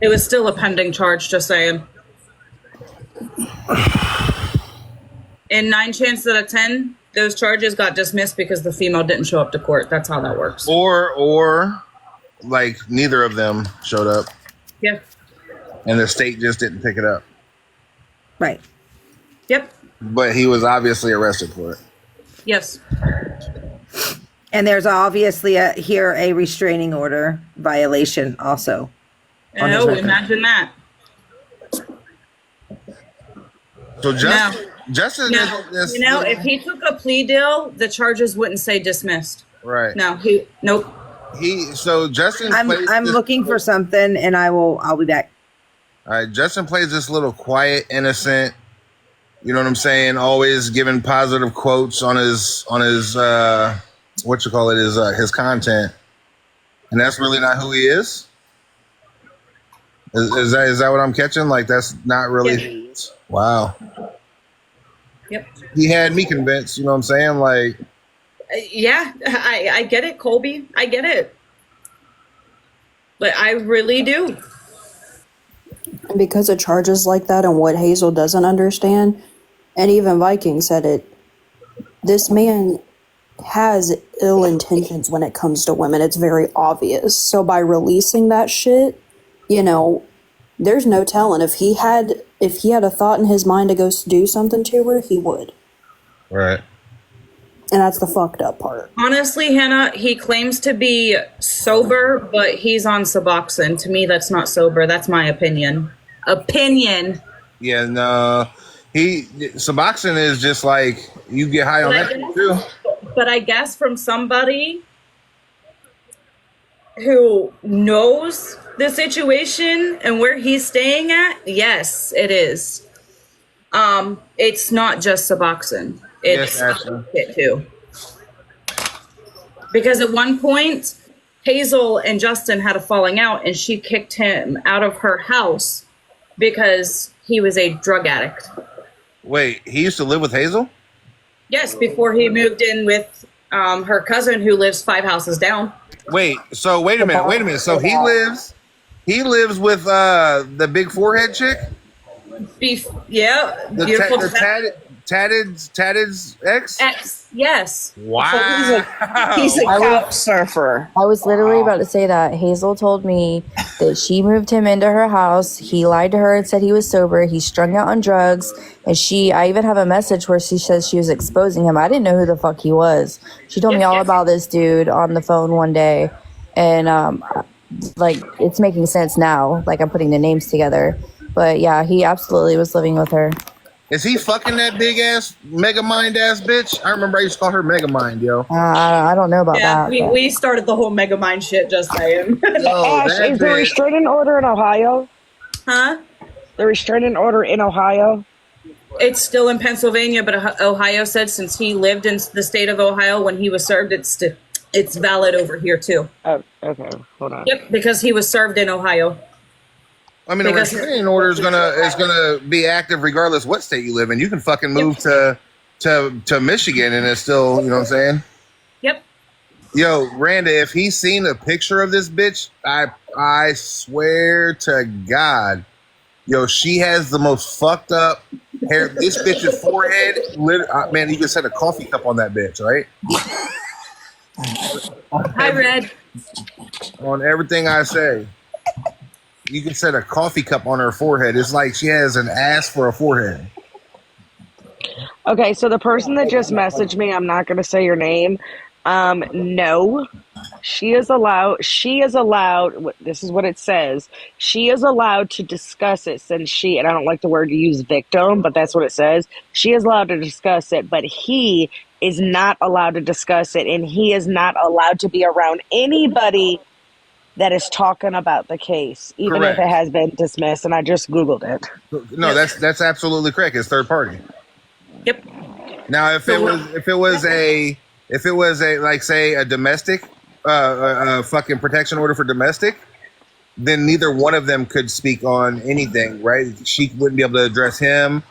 It was still a pending charge, just saying. In 9 chances out of 10, those charges got dismissed because the female didn't show up to court. That's how that works. Or neither of them showed up. Yeah. And the state just didn't pick it up. Right. Yep. But he was obviously arrested for it. Yes. And there's obviously a restraining order violation also. Oh, imagine that. So Justin isn't this. If he took a plea deal, the charges wouldn't say dismissed. Right. No, nope. Justin. I'm looking for something, and I'll be back. All right, Justin plays this little quiet, innocent. You know what I'm saying? Always giving positive quotes on his his content, and that's really not who he is. Is that what I'm catching? Like that's not really. Yeah. Wow. Yep. He had me convinced. You know what I'm saying? Like. Yeah, I get it, Colby. I get it. But I really do. Because of charges like that and what Hazel doesn't understand, and even Viking said it, this man has ill intentions when it comes to women. It's very obvious. So by releasing that shit, there's no telling. If he had a thought in his mind to go do something to her, he would. Right. And that's the fucked up part. Honestly, Hannah, he claims to be sober, but he's on Suboxone. To me, that's not sober. That's my opinion. Yeah, no. Suboxone is just like you get high on that too. But I guess from somebody who knows the situation and where he's staying at, yes, it is. It's not just Suboxone. It's it too. Because at one point, Hazel and Justin had a falling out, and she kicked him out of her house because he was a drug addict. Wait, he used to live with Hazel? Yes, before he moved in with her cousin, who lives 5 houses down. Wait a minute. So he lives with the big forehead chick? Yeah, beautiful. Tatted's ex? Yes. Wow. He's a couch surfer. I was literally about to say that. Hazel told me that she moved him into her house. He lied to her and said he was sober. He's strung out on drugs. And I even have a message where she says she was exposing him. I didn't know who the fuck he was. She told me all about this dude on the phone one day. And, like, it's making sense now. Like, I'm putting the names together. But yeah, he absolutely was living with her. Is he fucking that big ass mega mind ass bitch? I remember I used to call her mega mind, yo. I don't know about that. We started the whole mega mind shit, just saying. Ash, is the restraining order in Ohio? Huh? The restraining order in Ohio? It's still in Pennsylvania, but Ohio said since he lived in the state of Ohio when he was served, it's valid over here too. Oh, okay. Hold on. Yep, because he was served in Ohio. I mean, the restraining order is gonna be active regardless what state you live in. You can fucking move to Michigan and it's still, you know what I'm saying? Yep. Yo, Randa, if he's seen a picture of this bitch, I swear to God, yo, she has the most fucked up hair. This bitch's forehead, man, you can set a coffee cup on that bitch, right? Hi, Red. On everything I say. You can set a coffee cup on her forehead. It's like she has an ass for a forehead. Okay, so the person that just messaged me, I'm not going to say your name. No, she is allowed, this is what it says. She is allowed to discuss it since and I don't like the word to use victim, but that's what it says. She is allowed to discuss it, but he is not allowed to discuss it, and he is not allowed to be around anybody that is talking about the case, even if it has been dismissed. And I just Googled it. No, that's absolutely correct. It's third party. Yep. Now, if it was a like say a domestic, fucking protection order for domestic, then neither one of them could speak on anything, right? She wouldn't be able to address him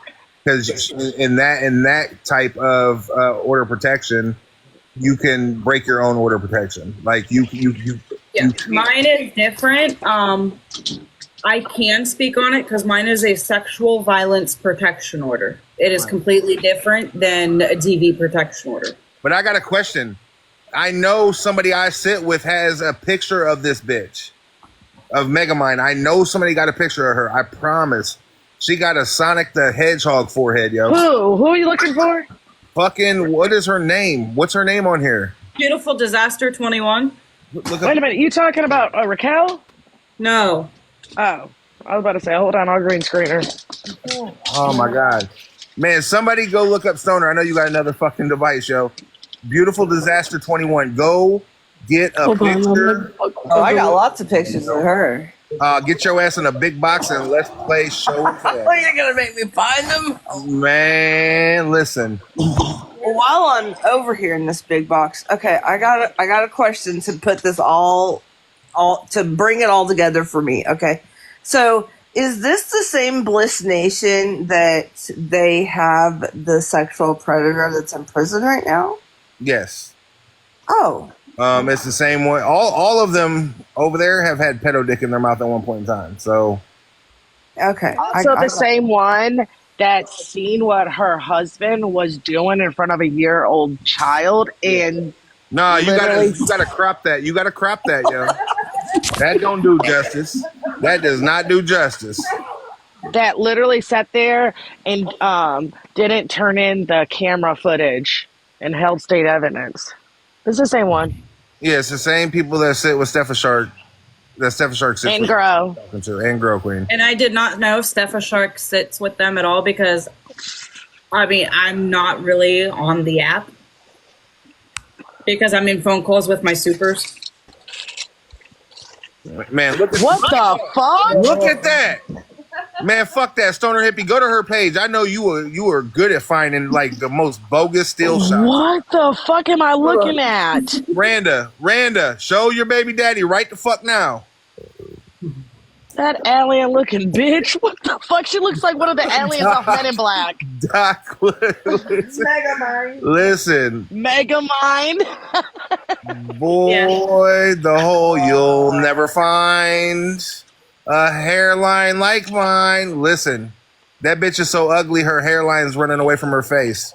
because in that type of order of protection, you can break your own order of protection. Like you. Yeah, mine is different. I can speak on it because mine is a sexual violence protection order. It is completely different than a DV protection order. But I got a question. I know somebody I sit with has a picture of this bitch, of Megamind. I know somebody got a picture of her. I promise. She got a Sonic the Hedgehog forehead, yo. Who are you looking for? Fucking, what is her name? What's her name on here? Beautiful Disaster 21. Wait a minute, you talking about Raquel? No. Oh, I was about to say, hold on, I'll green screen her. Oh my God. Man, somebody go look up Stoner. I know you got another fucking device, yo. Beautiful Disaster 21. Go get a picture. Oh, I got lots of pictures of her. Get your ass in a big box and let's play show. Oh, you're gonna make me find them? Man, listen. Well, while I'm over here in this big box, okay, I got a question to put this all to bring it all together for me. Okay, so is this the same Bliss Nation that they have the sexual predator that's in prison right now? Yes. Oh. It's the same one. All of them over there have had pedo dick in their mouth at one point in time. So. Okay. Also the same one that seen what her husband was doing in front of a year-old child and no, you gotta crop that. You gotta crop that, yo. That don't do justice. That does not do justice. that literally sat there and didn't turn in the camera footage and held state evidence. It's the same one. Yeah, it's the same people that sit with Steffa Shark. That Steffa Shark sits and with. Grow. And Grow Queen. And I did not know Steffa Shark sits with them at all because, I mean, I'm not really on the app because I'm in phone calls with my supers. Man, look at what the fuck? Look at that. Man, fuck that Stoner Hippie. Go to her page. I know you were good at finding like the most bogus still shots. What the fuck am I looking at? Randa, show your baby daddy right the fuck now. That alien looking bitch. What the fuck? She looks like one of the aliens off Men in Black. Doc, listen. Listen. Megamind. Boy, the whole you'll never find a hairline like mine. Listen, That bitch is so ugly, her hairline's running away from her face.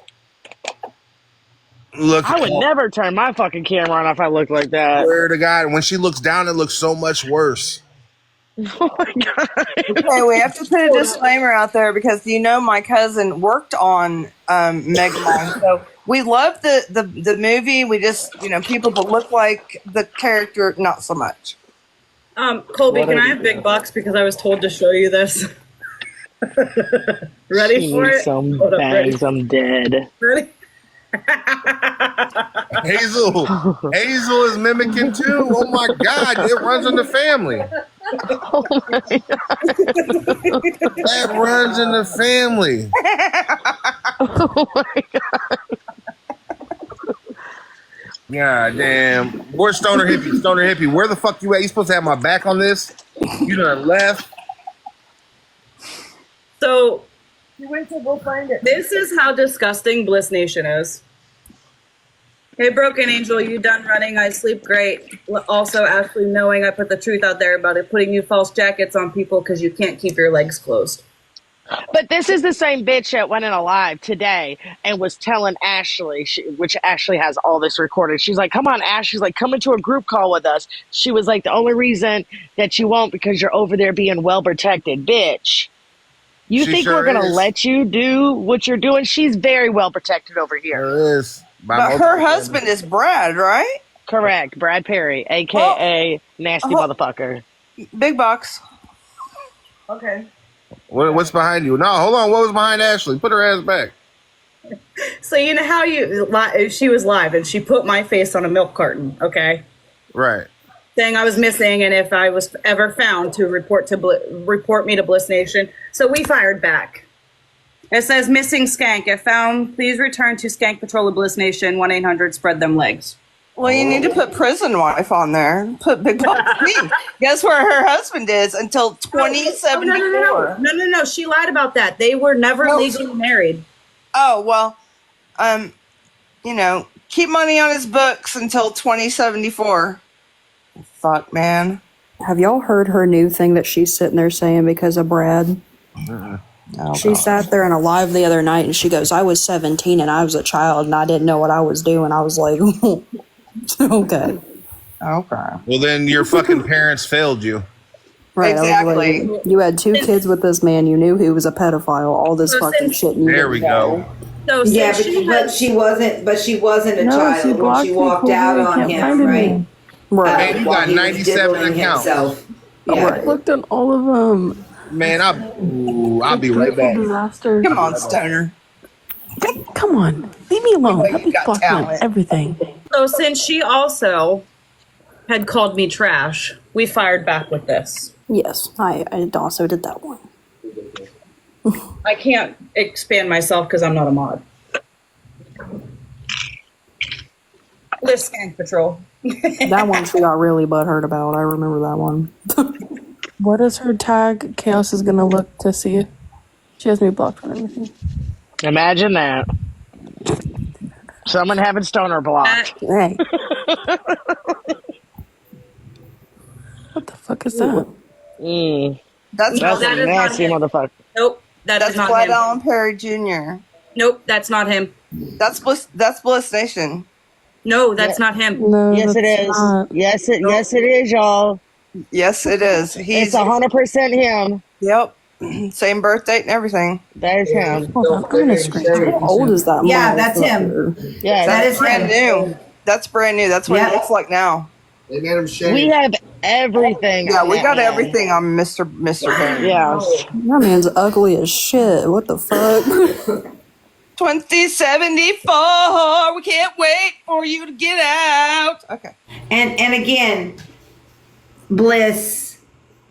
Look, I would never turn my fucking camera on if I looked like that. swear to God, when she looks down, it looks so much worse. Oh my God. Okay, we have to put a disclaimer out there because my cousin worked on Megamind, so we love the movie. We just people that look like the character, not so much. Colby, can I have big bucks because I was told to show you this? Ready She for needs it? some Hold up, ready? bangs. I'm dead. Ready? Hazel is mimicking too. Oh my God, it runs in the family. Oh my God. That runs in the family. Oh my God. God damn. Where's Stoner Hippie? Stoner Hippie, where the fuck you at? You supposed to have my back on this? You done left. So You went to go find it. this is how disgusting Bliss Nation is. Hey, Broken Angel, you done running? I sleep great. Also, Ashley, knowing I put the truth out there about it, putting you false jackets on people because you can't keep your legs closed. But this is the same bitch that went in alive today and was telling Ashley, which Ashley has all this recorded. She's like, come on, Ash. She's like, come into a group call with us. She was like, the only reason that you won't because you're over there being well protected. Bitch. You think we're going to let you do what you're doing? She's very well protected over here. There is. But her husband is Brad, right? Correct. Brad Perry, a.k.a. nasty motherfucker. Big box. Okay. What's behind you? No, hold on. What was behind Ashley? Put her ass back. So you know how she was live and she put my face on a milk carton, okay? Right. Saying I was missing and if I was ever found to report me to Bliss Nation. So we fired back. It says missing skank. If found, please return to Skank Patrol of Bliss Nation, 1-800 spread them legs. Well, you need to put prison wife on there. Put Big Box me. Guess where her husband is until 2074. No. She lied about that. They were never legally married. Oh, well, keep money on his books until 2074. Fuck, man. Have y'all heard her new thing that she's sitting there saying because of Brad? Oh, She God. sat there in a live the other night and she goes, I was 17 and I was a child and I didn't know what I was doing. I was like, okay. Well, then your fucking parents failed you. Right. Exactly. I was like, you had 2 kids with this man. You knew he was a pedophile. All this fucking shit. And you There we didn't know. go. So Yeah, but she wasn't a No, child she when blocked she me, walked Colby. out I on can't him, find right? him. Right. Man, you While got he was 97 diddling accounts. himself. I Yeah. looked at all of them. Man, I'll be right back. Disaster. Come on, Stoner. Come on. Leave me alone. You Let me got fucking talent. everything. So since she also had called me trash, we fired back with this. Yes, I also did that one. I can't expand myself because I'm not a mod. Bliss Skank Patrol. That one she got really butthurt about. I remember that one. What is her tag? Chaos is gonna look to see it. She has me blocked from everything. Imagine that. Someone having Stoner blocked. Hey. What the fuck is that? That's No, that is not nasty him. motherfucker. Nope, That's is not Clyde him. Allen Perry Jr. Nope, that's not him. That's Bliss Nation. No, that's not him. No, Yes, it that's is. not. Yes, it is, y'all. Yes, it is. It's 100% him. Yep. Same birth date and everything. That is him. Hold on, I'm gonna screenshot. How old is that? Yeah, that's him. Yeah, That That's is brand him. new. That's brand new. That's what Yeah. he looks like now. They made him shave. we have everything. Yeah, on we that got man. everything on Mr. Perry. Yes. That man's ugly as shit. What the fuck? 2074. We can't wait for you to get out. Okay. And again, Bliss,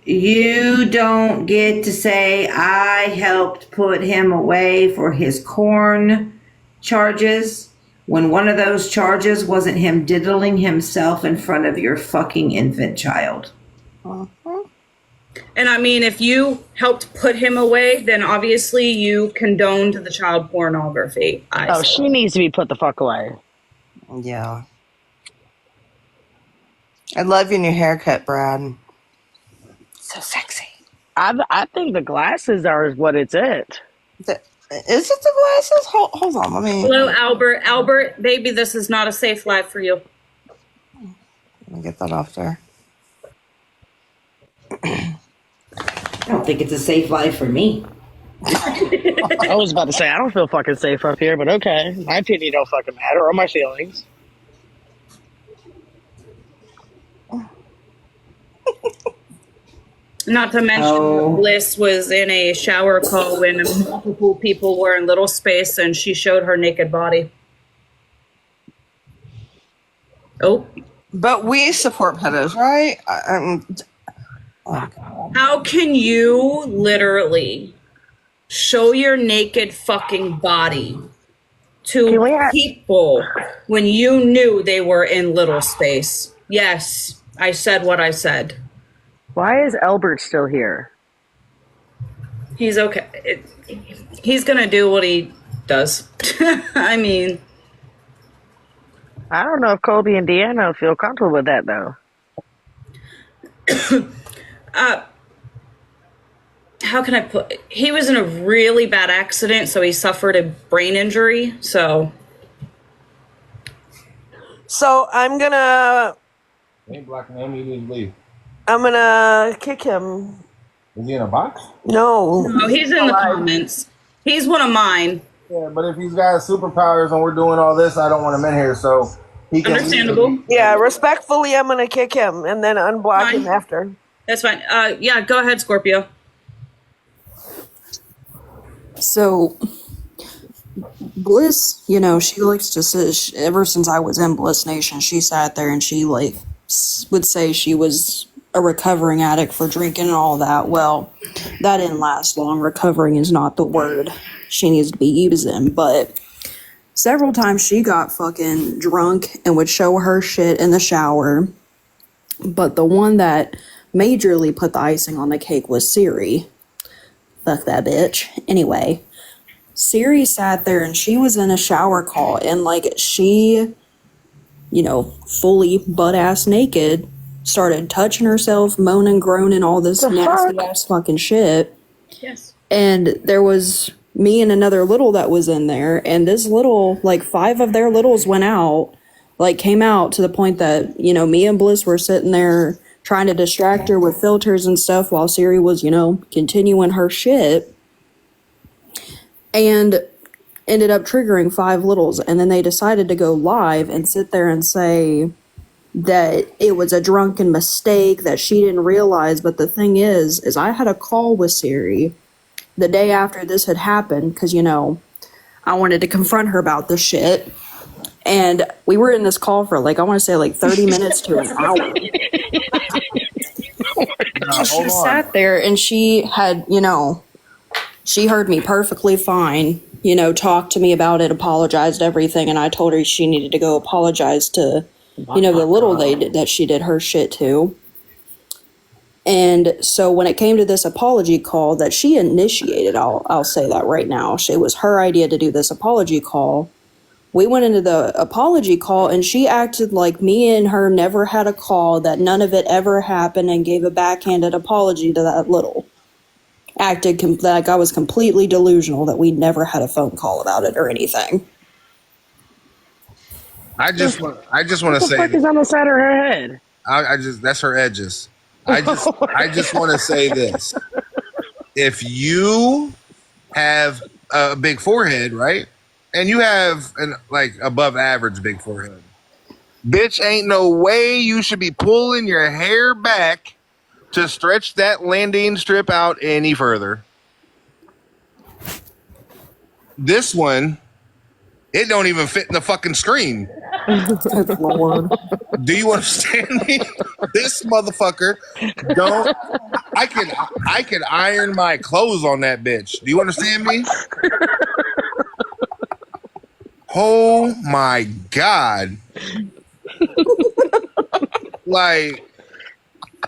you don't get to say I helped put him away for his corn charges when one of those charges wasn't him diddling himself in front of your fucking infant child. And I mean, if you helped put him away, then obviously you condoned the child pornography. She needs to be put the fuck away. Yeah. I love your new haircut, Brad. So sexy. I think the glasses are what it's at. Is it the glasses? Hold on, let me. Hello, Albert. Albert, baby, this is not a safe life for you. Let me get that off there. I don't think it's a safe life for me. I was about to say I don't feel fucking safe up here, but okay, my opinion don't fucking matter or my feelings. Not to mention, Bliss was in a shower call when multiple people were in little space and she showed her naked body. Oh. But we support pedos, right? How can you literally show your naked fucking body to people when you knew they were in little space? Yes, I said what I said. Why is Albert still here? He's okay. He's gonna do what he does. I mean, I don't know if Colby and Deanna feel comfortable with that though. How can I put? He was in a really bad accident, so he suffered a brain injury. So I'm gonna. Ain't blocking him. He need to leave. I'm gonna kick him. Is he in a box? No. No, he's in the comments. He's one of mine. Yeah, but if he's got superpowers and we're doing all this, I don't want him in here. So he can. Understandable. Yeah, respectfully, I'm gonna kick him and then unblock him after. That's fine. Yeah, go ahead, Scorpio. So, Bliss, you know, she likes to say, ever since I was in Bliss Nation, she sat there and she, like, would say she was a recovering addict for drinking and all that. Well, that didn't last long. Recovering is not the word she needs to be using, but several times she got fucking drunk and would show her shit in the shower. But the one that majorly put the icing on the cake was Siri. Fuck that bitch. Anyway, Siri sat there and she was in a shower call and like she, you know, fully butt-ass naked, started touching herself, moaning, groaning, all this nasty-ass fucking shit. Yes. And there was me and another little that was in there, and this little, like 5 of their littles went out, like came out to the point that, you know, me and Bliss were sitting there trying to distract her with filters and stuff while Siri was, you know, continuing her shit. And ended up triggering 5 littles, and then they decided to go live and sit there and say that it was a drunken mistake that she didn't realize. But the thing is I had a call with Siri the day after this had happened because, you know, I wanted to confront her about this shit. And we were in this call for like, I want to say like 30 minutes to an hour. And she sat there and she had, you know, she heard me perfectly fine, you know, talked to me about it, apologized, everything. And I told her she needed to go apologize to, you know, the little lady that she did her shit to. And so when it came to this apology call that she initiated, I'll say that right now. It was her idea to do this apology call. We went into the apology call and she acted like me and her never had a call, that none of it ever happened, and gave a backhanded apology to that little. Acted like I was completely delusional that we never had a phone call about it or anything. I just want to say. What the fuck is on the side of her head? That's her edges. I just want to say this. If you have a big forehead, right? And you have an like above average big forehead, bitch, ain't no way you should be pulling your hair back to stretch that landing strip out any further. This one, it don't even fit in the fucking screen. Do you understand me? This motherfucker don't. I can iron my clothes on that bitch. Do you understand me? Oh my God. Like,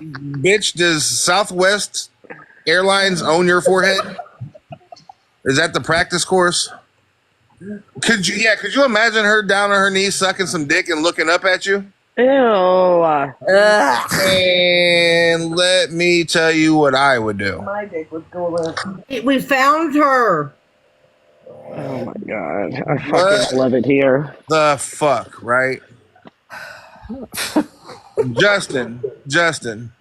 bitch, does Southwest Airlines own your forehead? Is that the practice course? Could you imagine her down on her knees sucking some dick and looking up at you? Ew. And let me tell you what I would do. My dick was going. We found her. Oh my god. I fucking What love it here. the fuck, right? Justin,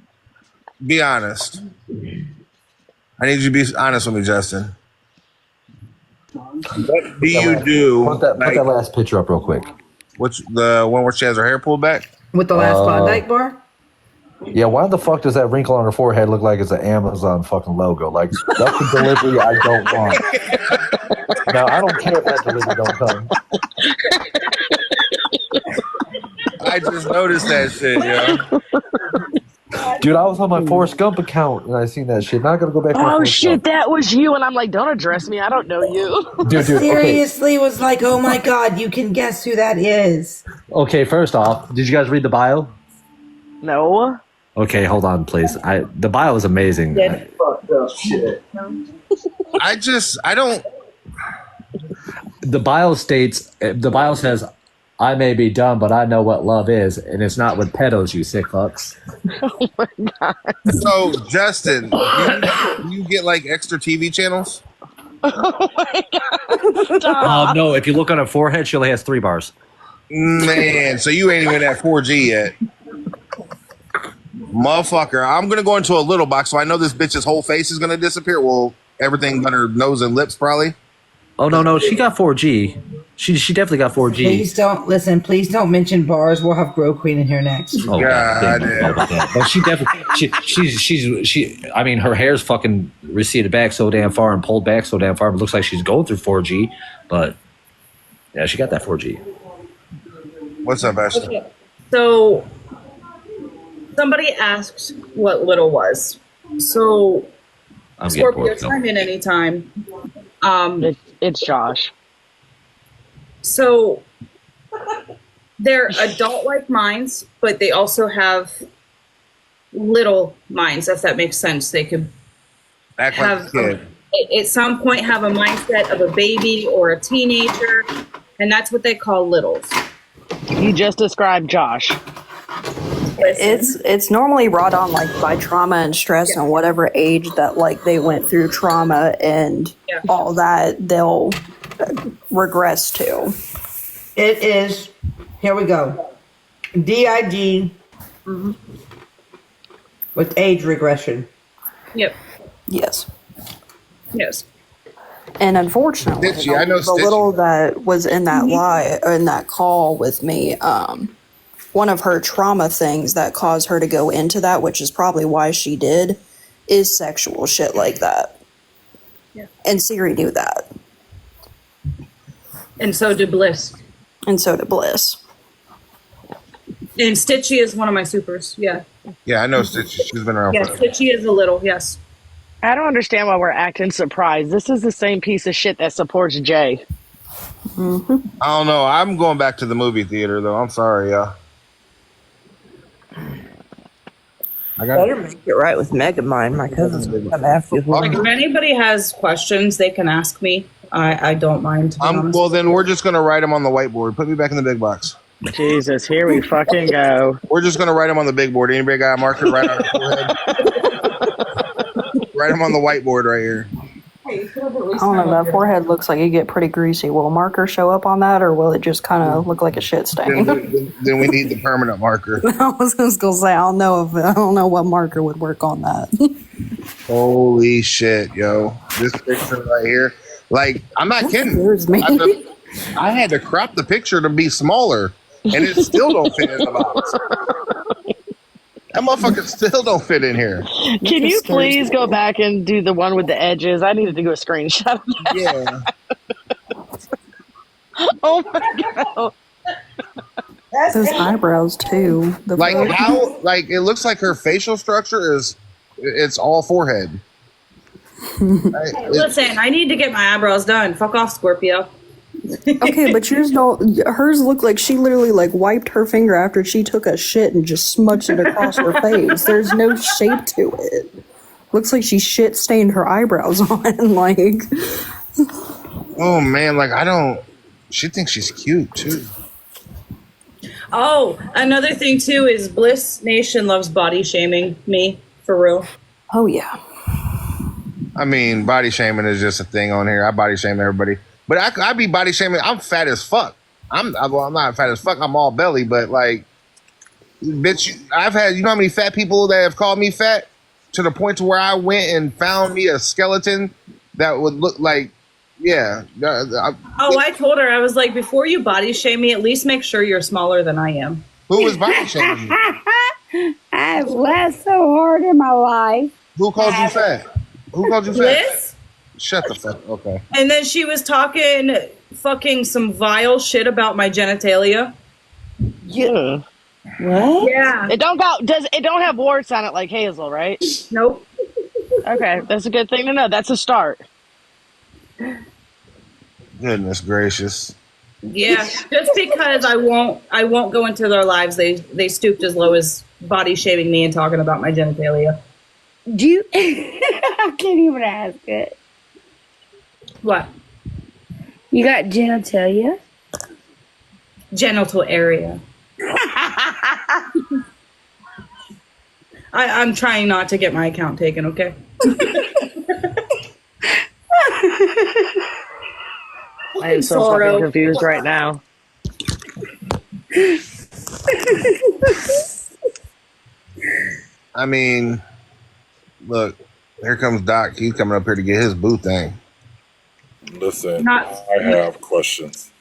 be honest. I need you to be honest with me, Justin. What do you do? Put that last picture up real quick. Which the one where she has her hair pulled back? With the last Klondike bar? Yeah, why the fuck does that wrinkle on her forehead look like it's an Amazon fucking logo? Like, that's the delivery I don't want. No, I don't care if that delivery don't come. I just noticed that shit, yo. Dude, I was on my Forrest Gump account and I seen that shit. Now I gotta go back to my Oh Forrest shit, Gump. that was you. And I'm like, don't address me. I don't know you. Dude, Seriously, was like, oh my god, you can guess who that is. Okay, first off, did you guys read the bio? No. Okay, hold on, please. The bio is amazing. Fucked up shit. I don't. The bio says, I may be dumb, but I know what love is, and it's not with pedos, you sick fucks. Oh my god. So, Justin, you get like extra TV channels? Oh my god. Stop. No, if you look on her forehead, she only has 3 bars. Man, so you ain't even at 4G yet. Motherfucker, I'm going to go into a little box, so I know this bitch's whole face is going to disappear. Well, everything but her nose and lips, probably. Oh, no, she got 4G. She definitely got 4G. Please don't mention bars. We'll have Grow Queen in here next. Oh, God. But she definitely, I mean, her hair's fucking receded back so damn far and pulled back so damn far. It looks like she's going through 4G, but yeah, she got that 4G. What's up, Ashley? Okay. So somebody asked what little was. So I'm Scorpio, chime in anytime. It's Josh. So they're adult-like minds, but they also have little minds, if that makes sense. They could Act have, like a kid. at some point, have a mindset of a baby or a teenager, and that's what they call littles. You just described Josh. It's normally brought on like by trauma and stress and whatever age that like they went through trauma and all that they'll regress to. It is, here we go, DID with age regression. Yep. Yes. Yes. And unfortunately, Stitchy, I know the little that was in that in that call with me, one of her trauma things that caused her to go into that, which is probably why she did, is sexual shit like that. Yeah. And Siri knew that. And so did Bliss. And so did Bliss. And Stitchy is one of my supers. Yeah. Yeah, I know Stitchy. She's been around Yeah, for Stitchy is a little, yes. I don't understand why we're acting surprised. This is the same piece of shit that supports Jay. I don't know. I'm going back to the movie theater, though. I'm sorry, y'all. I better make it right with Megamind. My cousin's gonna come after you. Like, if anybody has questions, they can ask me. I don't mind. Well, then we're just going to write them on the whiteboard. Put me back in the big box. Jesus, here we fucking go. We're just going to write them on the big board. Anybody got a marker right on the forehead? Write them on the whiteboard right here. I don't know, that forehead looks like it get pretty greasy. Will a marker show up on that, or will it just kind of look like a shit stain? Then we need the permanent marker. I was just gonna say, I don't know what marker would work on that. Holy shit, yo. This picture right here. Like, I'm not kidding. I had to crop the picture to be smaller, and it still don't fit in the box. That motherfucker still don't fit in here. Can you please go back and do the one with the edges? I needed to do a screenshot of that. Yeah. Oh my god. Those eyebrows too. Like how? Like it looks like her facial structure it's all forehead. Listen, I need to get my eyebrows done. Fuck off, Scorpio. Okay, but yours don't. Hers look like she literally like wiped her finger after she took a shit and just smudged it across her face. There's no shape to it. Looks like she shit stained her eyebrows on. Like, oh man, like I don't. She thinks she's cute too. Oh, another thing too is Bliss Nation loves body shaming me for real. Oh yeah. I mean, body shaming is just a thing on here. I body shame everybody, but I be body shaming. I'm fat as fuck. I'm not fat as fuck. I'm all belly, but like, bitch, I've had, you know how many fat people that have called me fat to the point to where I went and found me a skeleton that would look like, yeah. I told her, I was like, before you body shame me, at least make sure you're smaller than I am. Who was body shaming you? I've laughed so hard in my life. Who called you fat? Who called you fat? Bliss? Shut the fuck. Okay. And then she was talking fucking some vile shit about my genitalia. Yeah. What? Yeah. It don't have warts on it like Hazel, right? Nope. Okay, that's a good thing to know. That's a start. Goodness gracious. Yeah. Just because I won't go into their lives, they stooped as low as body shaming me and talking about my genitalia. Do you? I can't even ask it. What? You got genitalia? Genital area. I'm trying not to get my account taken, okay? I am so fucking confused right now. I mean, look, here comes Doc. He's coming up here to get his boo thing. Listen, I have questions.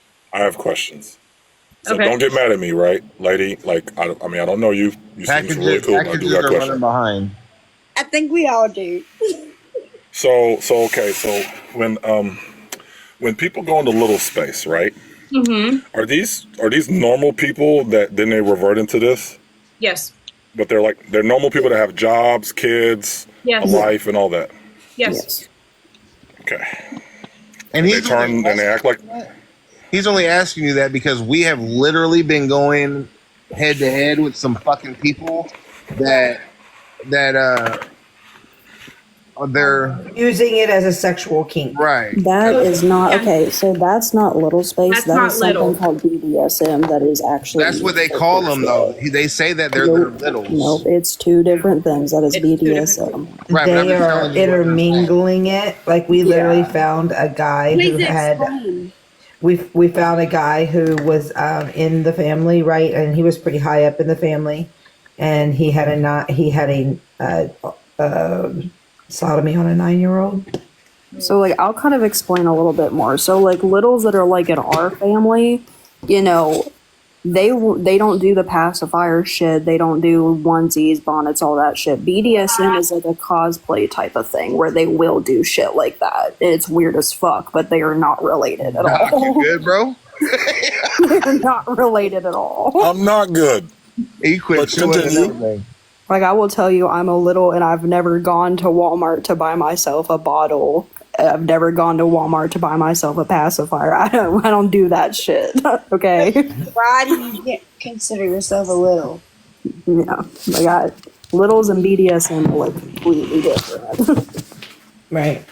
So Okay. don't get mad at me, right, lady? Like, I don't know you. You seem really cool, but I do got questions. Behind. I think we all do. So okay. So when people go into little space, right? Mm-hmm. Are these normal people that then they revert into this? Yes. But they're normal people that have jobs, kids, Yes. a life, and all that. Yes. Okay. And they turn and they act like. He's only asking you that because we have literally been going head to head with some fucking people that they're using it as a sexual kink. Right. That is not okay. So that's not little space. That's That not is something little. called BDSM. That is actually. That's what they call them, though. They say that they're littles. Nope, it's two different things. That is BDSM. Right, but I'm They just are telling you what intermingling it. Like we literally found a guy who had. We found a guy who was in the family, right, and he was pretty high up in the family, and he had a sodomy on a 9-year-old. So like I'll kind of explain a little bit more. So like littles that are like in our family, you know, they don't do the pacifier shit. They don't do onesies, bonnets, all that shit. BDSM is like a cosplay type of thing where they will do shit like that. It's weird as fuck, but they are not related at Doc, all. you good, bro? They're not related at all. I'm not good. He quit. Continue. Like I will tell you, I'm a little, and I've never gone to Walmart to buy myself a bottle. I've never gone to Walmart to buy myself a pacifier. I don't do that shit. Okay. Why do you consider yourself a little? Yeah, like littles and BDSM are like completely different. Right.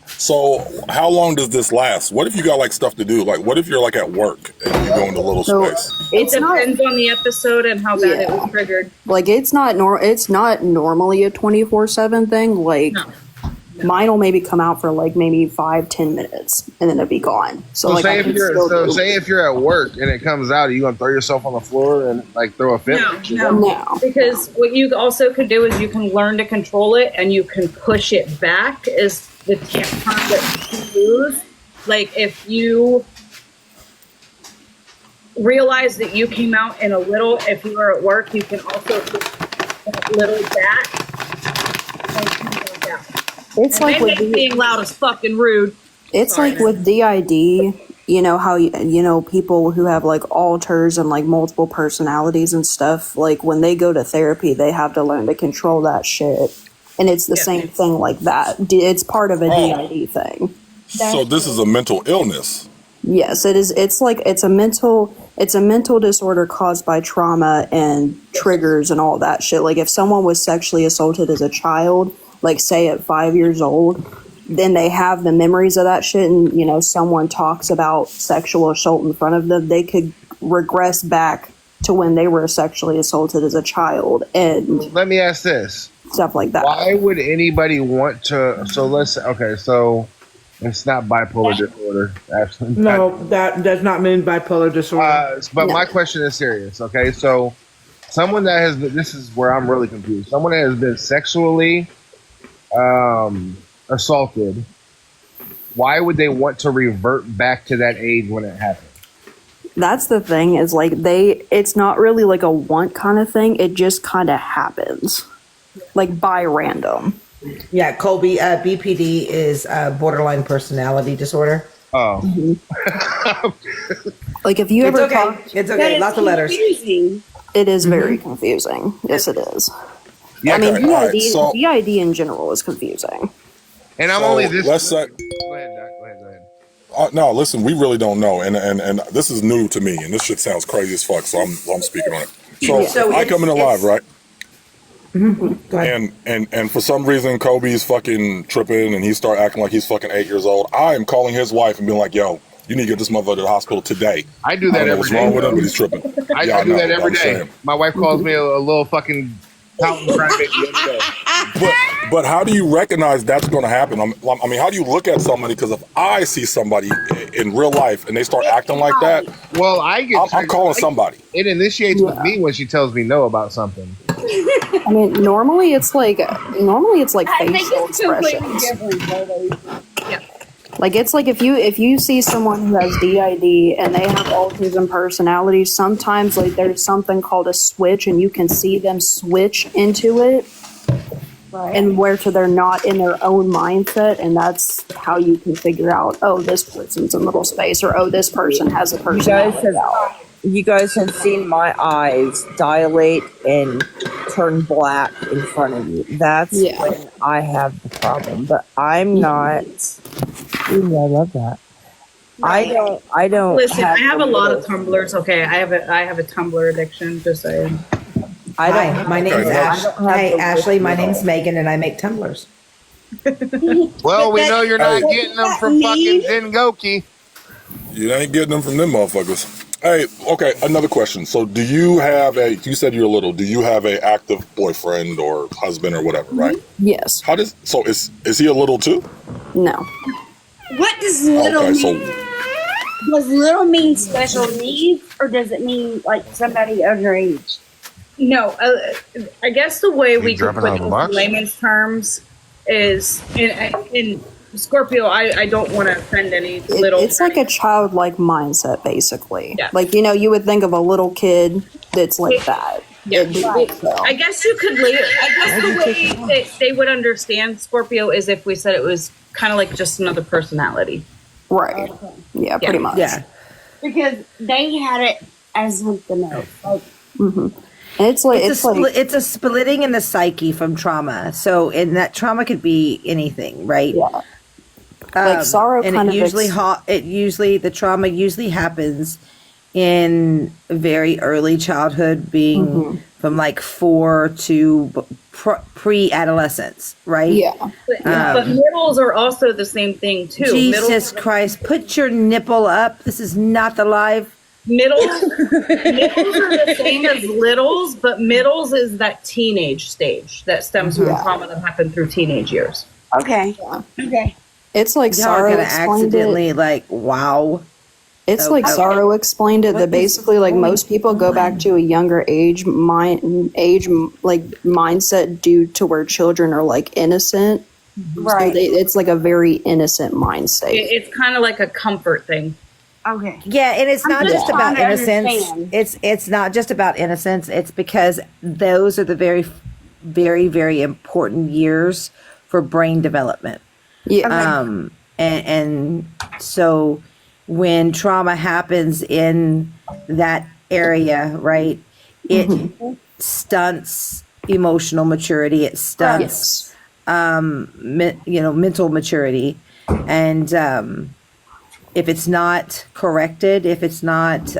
So how long does this last? What if you got like stuff to do? Like, what if you're like at work and you go into little space? It depends on the episode and how bad it was triggered. Like it's not normally a 24/7 thing. Like mine will maybe come out for like maybe 5-10 minutes and then it'll be gone. So like say if you're at work and it comes out, are you gonna throw yourself on the floor and like throw a fit? No. Because what you also could do is you can learn to control it and you can push it back is the term that you use. Like if you realize that you came out in a little, if you are at work, you can also push a little back and come down. It's like with being loud as fucking rude. It's like with DID, you know how you know people who have like alters and like multiple personalities and stuff. Like when they go to therapy, they have to learn to control that shit, and it's the same thing like that. It's part of a DID thing. So this is a mental illness. Yes, it is. It's a mental disorder caused by trauma and triggers and all that shit. Like if someone was sexually assaulted as a child, like say at 5 years old, then they have the memories of that shit, and you know, someone talks about sexual assault in front of them, they could regress back to when they were sexually assaulted as a child, and let me ask this: stuff like that. why would anybody want to? So it's not bipolar disorder. Absolutely No, that does not mean bipolar disorder. But my question is serious. Okay, so someone that has been, this is where I'm really confused. Someone that has been sexually assaulted, why would they want to revert back to that age when it happened? That's the thing, is like it's not really like a want kind of thing, it just kind of happens like by random. Yeah, Colby, BPD is borderline personality disorder. Oh. Like if you It's ever okay. talk, It's okay. Lots of letters. it is very confusing. Yes, it is. Yeah, I mean, okay, all right, BID, so- BID in general is confusing. And I'm So, only this. let's say- Go ahead, Doc. Go ahead. No, listen, we really don't know, and this is new to me, and this shit sounds crazy as fuck. So I'm speaking on it. So, So I come in alive, right? Go ahead. And for some reason, Kobe's fucking tripping, and he start acting like he's fucking 8 years old. I am calling his wife and being like, "Yo, you need to get this motherfucker to the hospital today." I do that I don't know every what's day. wrong with him, but he's tripping. I Yeah, do know, that but every I'm day. saying. My wife calls me a little fucking fountain crybaby every day. But how do you recognize that's going to happen? I mean, how do you look at somebody? Because if I see somebody in real life and they start acting like that, well, I'm calling somebody. It initiates with me when she tells me no about something. I mean, normally it's like facial expressions. Like it's like if you see someone who has DID and they have autism personality, sometimes like there's something called a switch, and you can see them switch into it. Right. And where to they're not in their own mindset, and that's how you can figure out, oh, this person's in little space, or oh, this person has a personality. You guys have seen my eyes dilate and turn black in front of you. That's when I have the problem. But I'm not. Ooh, I love that. Right. I don't. Listen, I have a the lot of little- tumblers. Okay, I have a Tumblr addiction. Just saying. Hi, my name's Okay, Ash. I don't have Hey, the Ashley, my little- name's Megan, and I make tumblers. Well, we know you're not Hey. getting them from fucking Zengoki. You ain't getting them from them motherfuckers. Hey, okay, another question. So do you have you said you're little, do you have a active boyfriend or husband or whatever, right? Yes. Is he a little too? No. What does little Okay, so mean? Does little mean special needs, or does it mean like somebody underage? No, I guess the way we could dropping put out it the in box? layman's terms is in Scorpio. I don't want to offend any little. It's like a childlike mindset, basically. Yeah. Like, you know, you would think of a little kid that's like that. Yeah, It'd be like, so. I guess you could lay it. I guess the way that they would understand Scorpio is if we said it was kind of like just another personality. Right. Yeah, pretty much. Yeah. Because they had it as something else. Like, And it's like It's a splitting in the psyche from trauma. So, and that trauma could be anything, right? Yeah. Like sorrow and kind it of usually the trauma usually happens in very early childhood, being from like 4 to pre-adolescence, right? Yeah. But middles are also the same thing too. Jesus Christ, put your nipple up. This is not the live. Middles are the same as littles, but middles is that teenage stage that stems from trauma that happened through teenage years. okay. Okay. It's like Y'all are sorrow gonna explained accidentally it. like, wow. It's Oh, like okay. sorrow explained it. What That is basically, like going most people go back to a younger mindset due to where children are like innocent. Right. So it's like a very innocent mind state. It's kind of like a comfort thing. Okay. Yeah, and it's not I'm just trying about to innocence. understand. It's not just about innocence. It's because those are the very, very, very important years for brain development. Yeah. And so when trauma happens in that area, right, it stunts emotional maturity. It stunts, mental maturity, and if it's not corrected, if it's not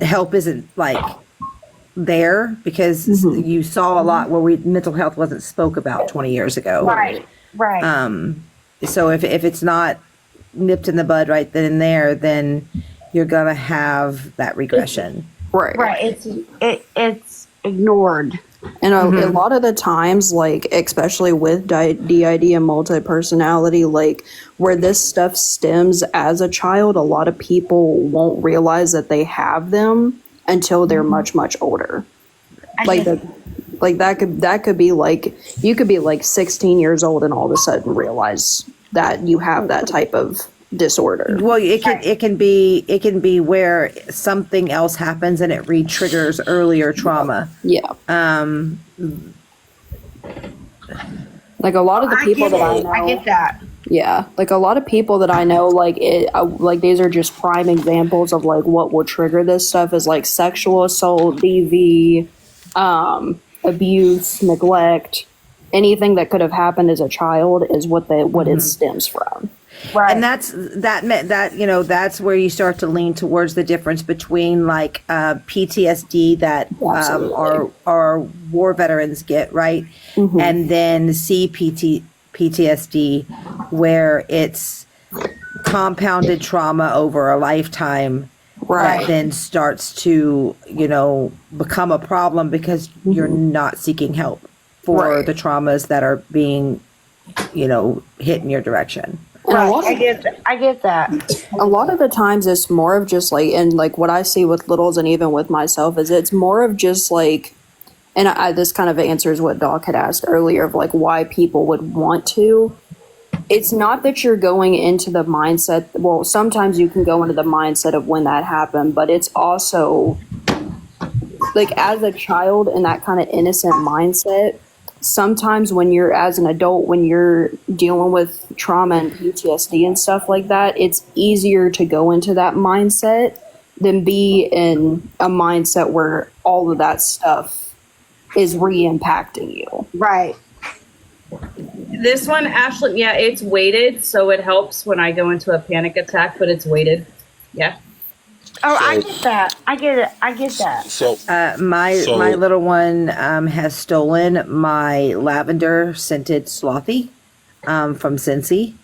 help isn't like there because you saw a lot where mental health wasn't spoke about 20 years ago. Right. So if it's not nipped in the bud right then and there, then you're gonna have that regression. Right. It's ignored. And a lot of the times, like, especially with DID and multi-personality, like, where this stuff stems as a child, a lot of people won't realize that they have them until they're much, much older. That could be like, you could be like 16 years old and all of a sudden realize that you have that type of disorder. Well, it can be where something else happens and it re-triggers earlier trauma. Yeah. Like a lot of the people that I know, I get that. yeah, like a lot of people that I know, like these are just prime examples of like what will trigger this stuff is like sexual assault, DV, abuse, neglect, anything that could have happened as a child is what it stems from. Right. And that's where you start to lean towards the difference between like PTSD that our war veterans get, right? And then PTSD where it's compounded trauma over a lifetime that then starts to, become a problem because you're not seeking help for the traumas that are being, hit in your direction. I get that. A lot of the times it's more of just like, and like what I see with littles and even with myself is it's more of just like, and this kind of answers what Doc had asked earlier of like why people would want to. It's not that you're going into the mindset, well, sometimes you can go into the mindset of when that happened, but it's also like as a child in that kind of innocent mindset, sometimes when you're as an adult, when you're dealing with trauma and PTSD and stuff like that, it's easier to go into that mindset than be in a mindset where all of that stuff is re-impacting you. Right. This one, Ashley, yeah, it's weighted, so it helps when I go into a panic attack, but it's weighted. Yeah. Oh, I get that. I get that. So my little one has stolen my lavender scented slothy from Scentsy.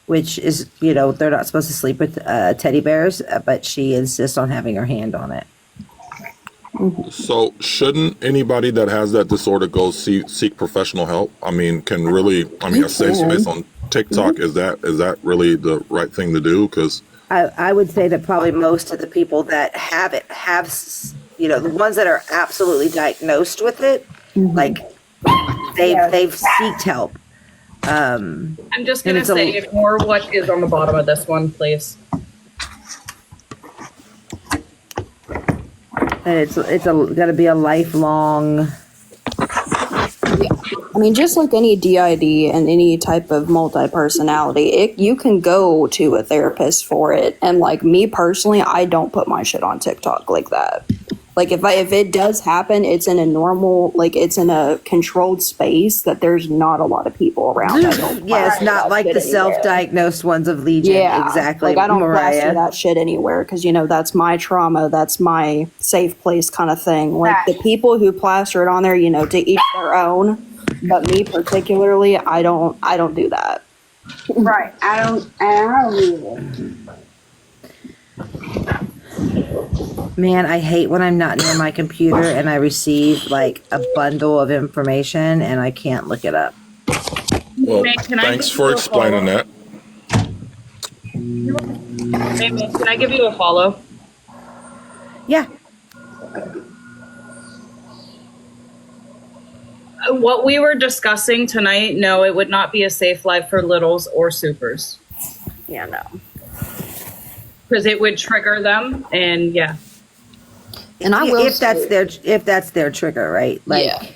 Which is, they're not supposed to sleep with teddy bears, but she insists on having her hand on it. So shouldn't anybody that has that disorder go seek professional help? I mean, a safe space on TikTok, is that really the right thing to do? Because I would say that probably most of the people that have it have, the ones that are absolutely diagnosed with it, like they've seeked help. I'm just going to say ignore what is on the bottom of this one, please. And it's got to be a lifelong. I mean, just like any DID and any type of multi-personality, you can go to a therapist for it. And like me personally, I don't put my shit on TikTok like that. Like if it does happen, it's in a normal, like it's in a controlled space that there's not a lot of people around. It's not like the self-diagnosed ones of Legion. Yeah, exactly. Like I don't Mariah. plaster that shit anywhere because that's my trauma, that's my safe place kind of thing. Like the people who plaster it on there, to each their own. But me particularly, I don't do that. Right. I don't either. Man, I hate when I'm not near my computer and I receive like a bundle of information and I can't look it up. Well, thanks for explaining that. Amy, can I give you a follow? Yeah. What we were discussing tonight, no, it would not be a safe life for littles or supers. Yeah, no. Because it would trigger them, and yeah. And I will if that's their trigger, right? Like,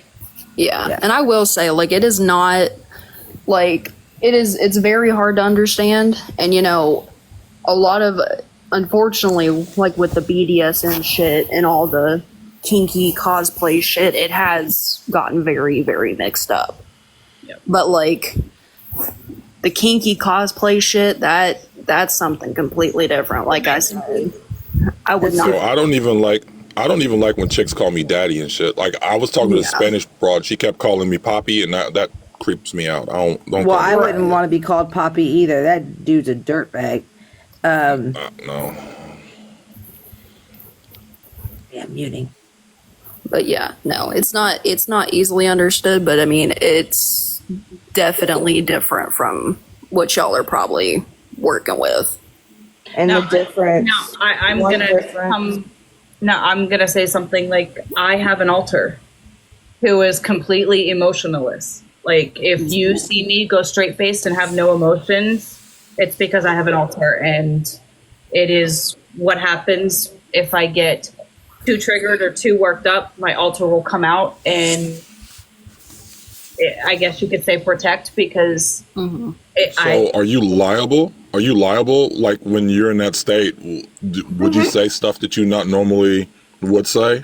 yeah. And I will say, like, it is not like it's very hard to understand, and a lot of, unfortunately, like with the BDSM shit and all the kinky cosplay shit, it has gotten very, very mixed up. Yep. But like the kinky cosplay shit, that's something completely different. Like I said, I would So not. I don't even like when chicks call me daddy and shit. Like I was talking to the Yeah. Spanish broad, she kept calling me poppy, and that creeps me out. Don't Well, call me I that. wouldn't want to be called Poppy either. That dude's a dirtbag. No. Yeah, muting. But yeah, no, it's not easily understood, but I mean, it's definitely different from what y'all are probably working with. And the difference. No, I'm one gonna difference- I'm gonna say something like I have an alter who is completely emotionless. Like if you see me go straight faced and have no emotions, it's because I have an alter, and it is what happens if I get too triggered or too worked up. My alter will come out, and I guess you could say protect, because Are you liable? Are you liable? Like when you're in that state, would you say stuff that you not normally would say?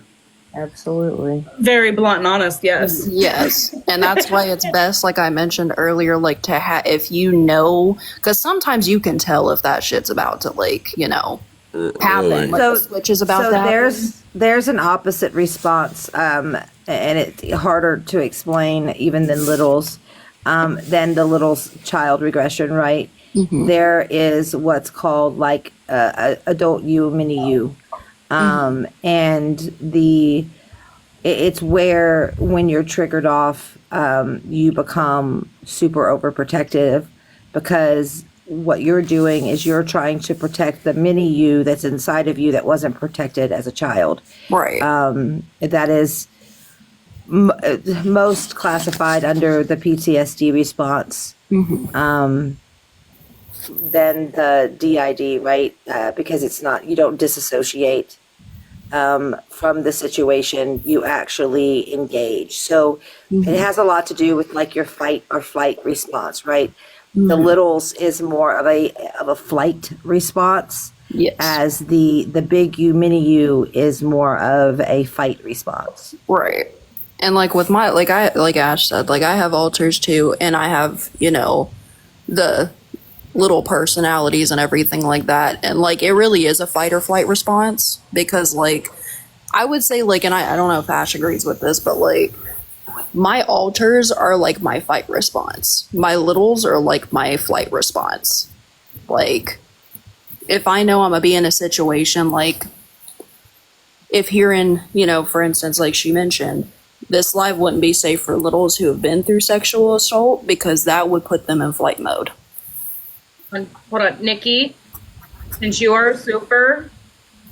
Absolutely. Very blunt and honest, yes. Yes, and that's why it's best, like I mentioned earlier, like to have, if you know, because sometimes you can tell if that shit's about to, like, you know, happen. Like the switch is about to happen. There's an opposite response, and it's harder to explain even than littles, than the little's child regression, right? There is what's called like adult you, mini you. And it's where when you're triggered off, you become super overprotective, because what you're doing is you're trying to protect the mini you that's inside of you that wasn't protected as a child. Right. That is most classified under the PTSD response. Than the DID, right? Because it's not, you don't disassociate from the situation, you actually engage. So it has a lot to do with like your fight or flight response, right? The littles is more of a flight response. Yes. As the big you, mini you is more of a fight response. Right. And like with my, like Ash said, like I have alters too, and I have, you know, the little personalities and everything like that. And like it really is a fight or flight response, because like I would say, like, and I don't know if Ash agrees with this, but like my alters are like my fight response. My littles are like my flight response. Like if I know I'm gonna be in a situation, like if hearing, you know, for instance, like she mentioned, this live wouldn't be safe for littles who have been through sexual assault, because that would put them in flight mode. Hold on, Nikki, since you are a super,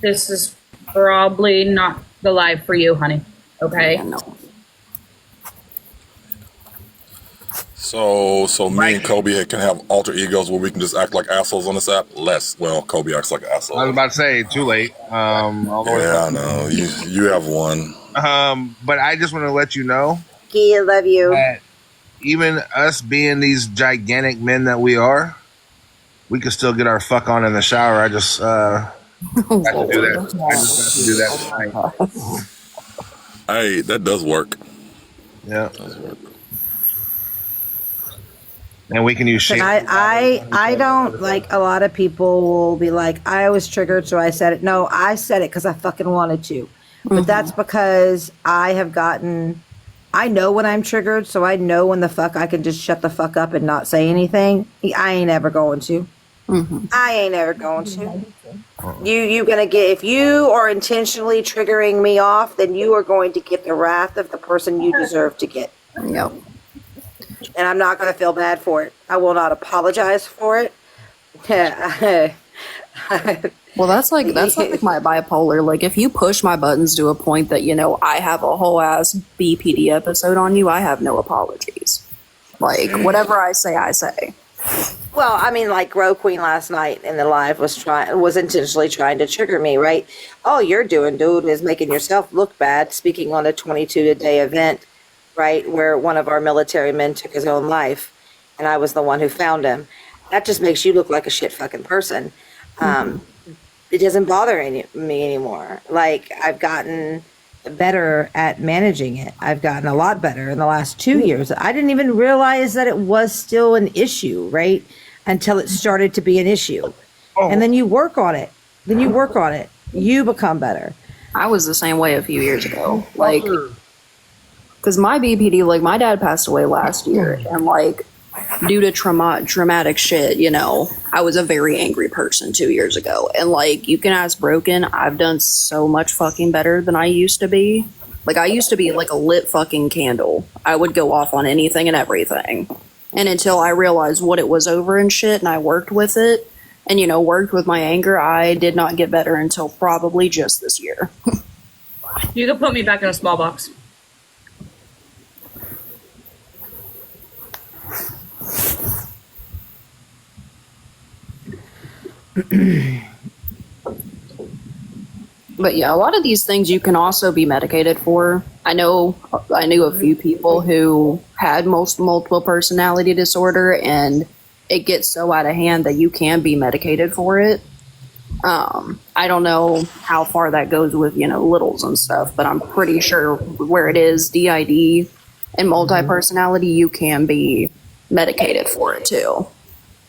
this is probably not the live for you, honey. Okay? Yeah, no. So me and Colby can have alter egos where we can just act like assholes on this app. Well, Colby acts like an asshole. I was about to say, too late. Yeah, I know. You have one. But I just want to let you know, I love you. That even us being these gigantic men that we are, we can still get our fuck on in the shower. I just got to do that. I just got to do that tonight. Hey, that does work. Yeah, that does work. And we can use shit. And I don't, like, a lot of people will be like, I was triggered, so I said it. No, I said it because I fucking wanted to. But that's because I know when I'm triggered, so I know when the fuck I can just shut the fuck up and not say anything. I ain't ever going to. I ain't ever going to. You gonna get, if you are intentionally triggering me off, then you are going to get the wrath of the person you deserve to get. Yep. And I'm not going to feel bad for it. I will not apologize for it. Well, that's like my bipolar. Like if you push my buttons to a point that, you know, I have a whole ass BPD episode on you, I have no apologies. Like whatever I say, I say. Well, I mean, like Grow Queen last night in the live was intentionally trying to trigger me, right? All you're doing, dude, is making yourself look bad, speaking on a 22-day event, right, where one of our military men took his own life, and I was the one who found him. That just makes you look like a shit fucking person. It doesn't bother me anymore. Like, I've gotten better at managing it. I've gotten a lot better in the last 2 years. I didn't even realize that it was still an issue, right? Until it started to be an issue. And then you work on it. You become better. I was the same way a few years ago. Like, because my BPD, like, my dad passed away last year, and, like, due to traumatic shit, you know, I was a very angry person 2 years ago. And, like, you can ask Broken, I've done so much fucking better than I used to be. Like, I used to be like a lit fucking candle. I would go off on anything and everything. And until I realized what it was over and shit, and I worked with it, and, you know, worked with my anger, I did not get better until probably just this year. You can put me back in a small box. But yeah, a lot of these things you can also be medicated for. I knew a few people who had multiple personality disorder, and it gets so out of hand that you can be medicated for it. I don't know how far that goes with, you know, littles and stuff, but I'm pretty sure where it is DID and multi-personality, you can be medicated for it too.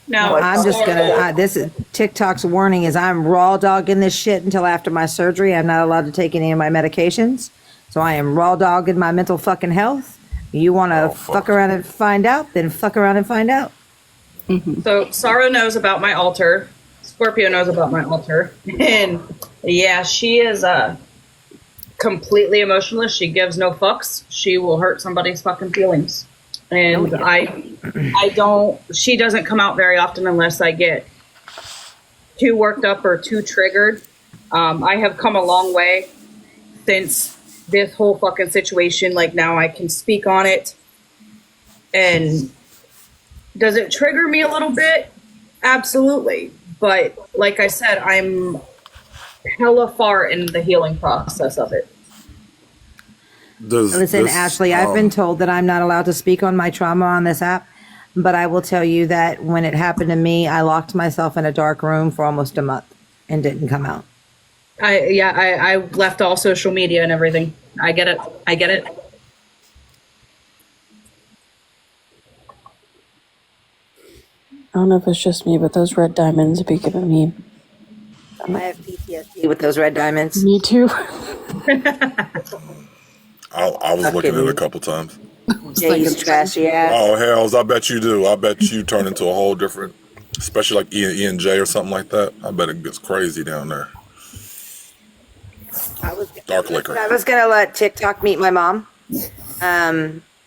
No, I'm just gonna. This is TikTok's warning: is I'm raw dogging this shit until after my surgery. I'm not allowed to take any of my medications, so I am raw dogging my mental fucking health. You want to fuck around and find out? Then fuck around and find out. So Sarah knows about my altar. Scorpio knows about my altar, and yeah, she is completely emotionless. She gives no fucks. She will hurt somebody's fucking feelings. And I don't, she doesn't come out very often unless I get too worked up or too triggered. I have come a long way since this whole fucking situation. Like, now I can speak on it. And does it trigger me a little bit? Absolutely. But like I said, I'm hella far in the healing process of it. Listen, Ashley, I've been told that I'm not allowed to speak on my trauma on this app, but I will tell you that when it happened to me, I locked myself in a dark room for almost a month and didn't come out. I left all social media and everything. I get it. I don't know if it's just me, but those red diamonds be giving me. I have PTSD with those red diamonds. Me too. I was looking at it a couple times. Jay's trashy ass. Oh, hells, I bet you do. I bet you turn into a whole different, especially like E&J or something like that. I bet it gets crazy down there. Dark liquor. I was going to let TikTok meet my mom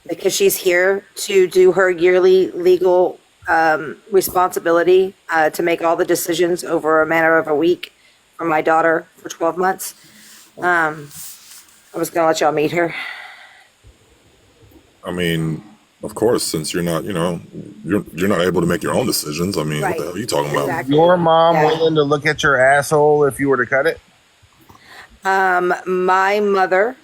because she's here to do her yearly legal responsibility to make all the decisions over a matter of a week for my daughter for 12 months. I was going to let y'all meet her. I mean, of course, since you're not, you know, you're not able to make your own decisions. I mean, what the hell are you talking about? Your mom willing to look at your asshole if you were to cut it? My mother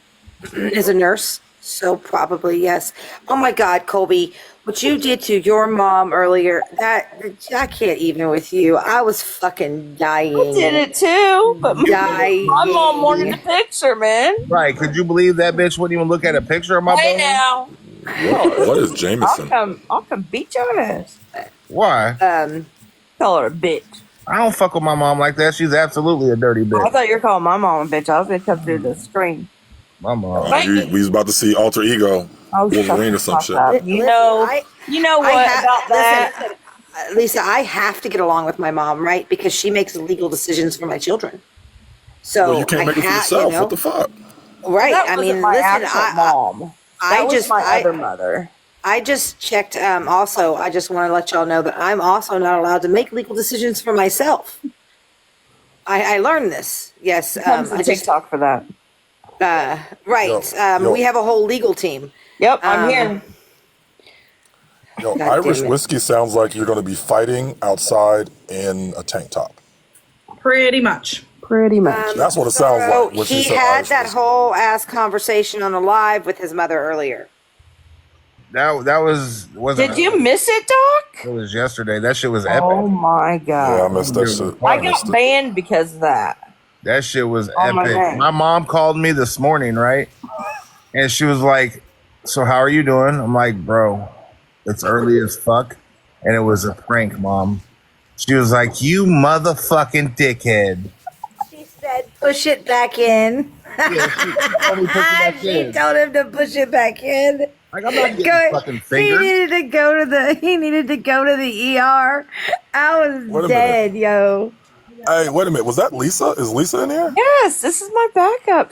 is a nurse, so probably yes. Oh my God, Colby, what you did to your mom earlier, that I can't even with you. I was fucking dying. I did it too, but dying. My mom wanted the picture, man. Right. Could you believe that bitch wouldn't even look at a picture of my Hey bone? now. What is Jameson? I'll come beat your ass. Why? Call her a bitch. I don't fuck with my mom like that. She's absolutely a dirty I bitch. thought you were calling my mom a bitch. I was gonna come through the screen. My mom. We was about to see Alter Ego, Wolverine or some shit. You know what about that? Listen, Lisa, I have to get along with my mom, right? Because she makes legal decisions for my children. So Well, you can't make it for yourself. What the fuck? Right. That I mean, wasn't my listen, actual mom. That was my other mother. I just checked. Also, I just want to let y'all know that I'm also not allowed to make legal decisions for myself. I learned this. Yes. I TikTok for that. Right. Yo. We have a whole legal team. Yep, I'm here. Yo, God Irish damn it. whiskey sounds like you're going to be fighting outside in a tank top. Pretty much. That's what it sounds So like. When he she said had Irish that whiskey. whole ass conversation on the live with his mother earlier. That wasn't. Did you miss it, Doc? It was yesterday. That shit was epic. Oh my god! Yeah, I missed that shit. I got banned because of that. That shit was Oh, my epic. God. My mom called me this morning, right? And she was like, "So how are you doing?" I'm like, "Bro, it's early as fuck, and it was a prank, Mom." She was like, "You motherfucking dickhead." She said push it back in. Yeah, she told me to push it back She in. told him to push it back in. Like, I'm not getting fucking fingered. He needed to go to the ER. I Wait was a dead, yo. Hey, wait a minute. Was that Lisa? Is Lisa in here? Yes, this is my backup.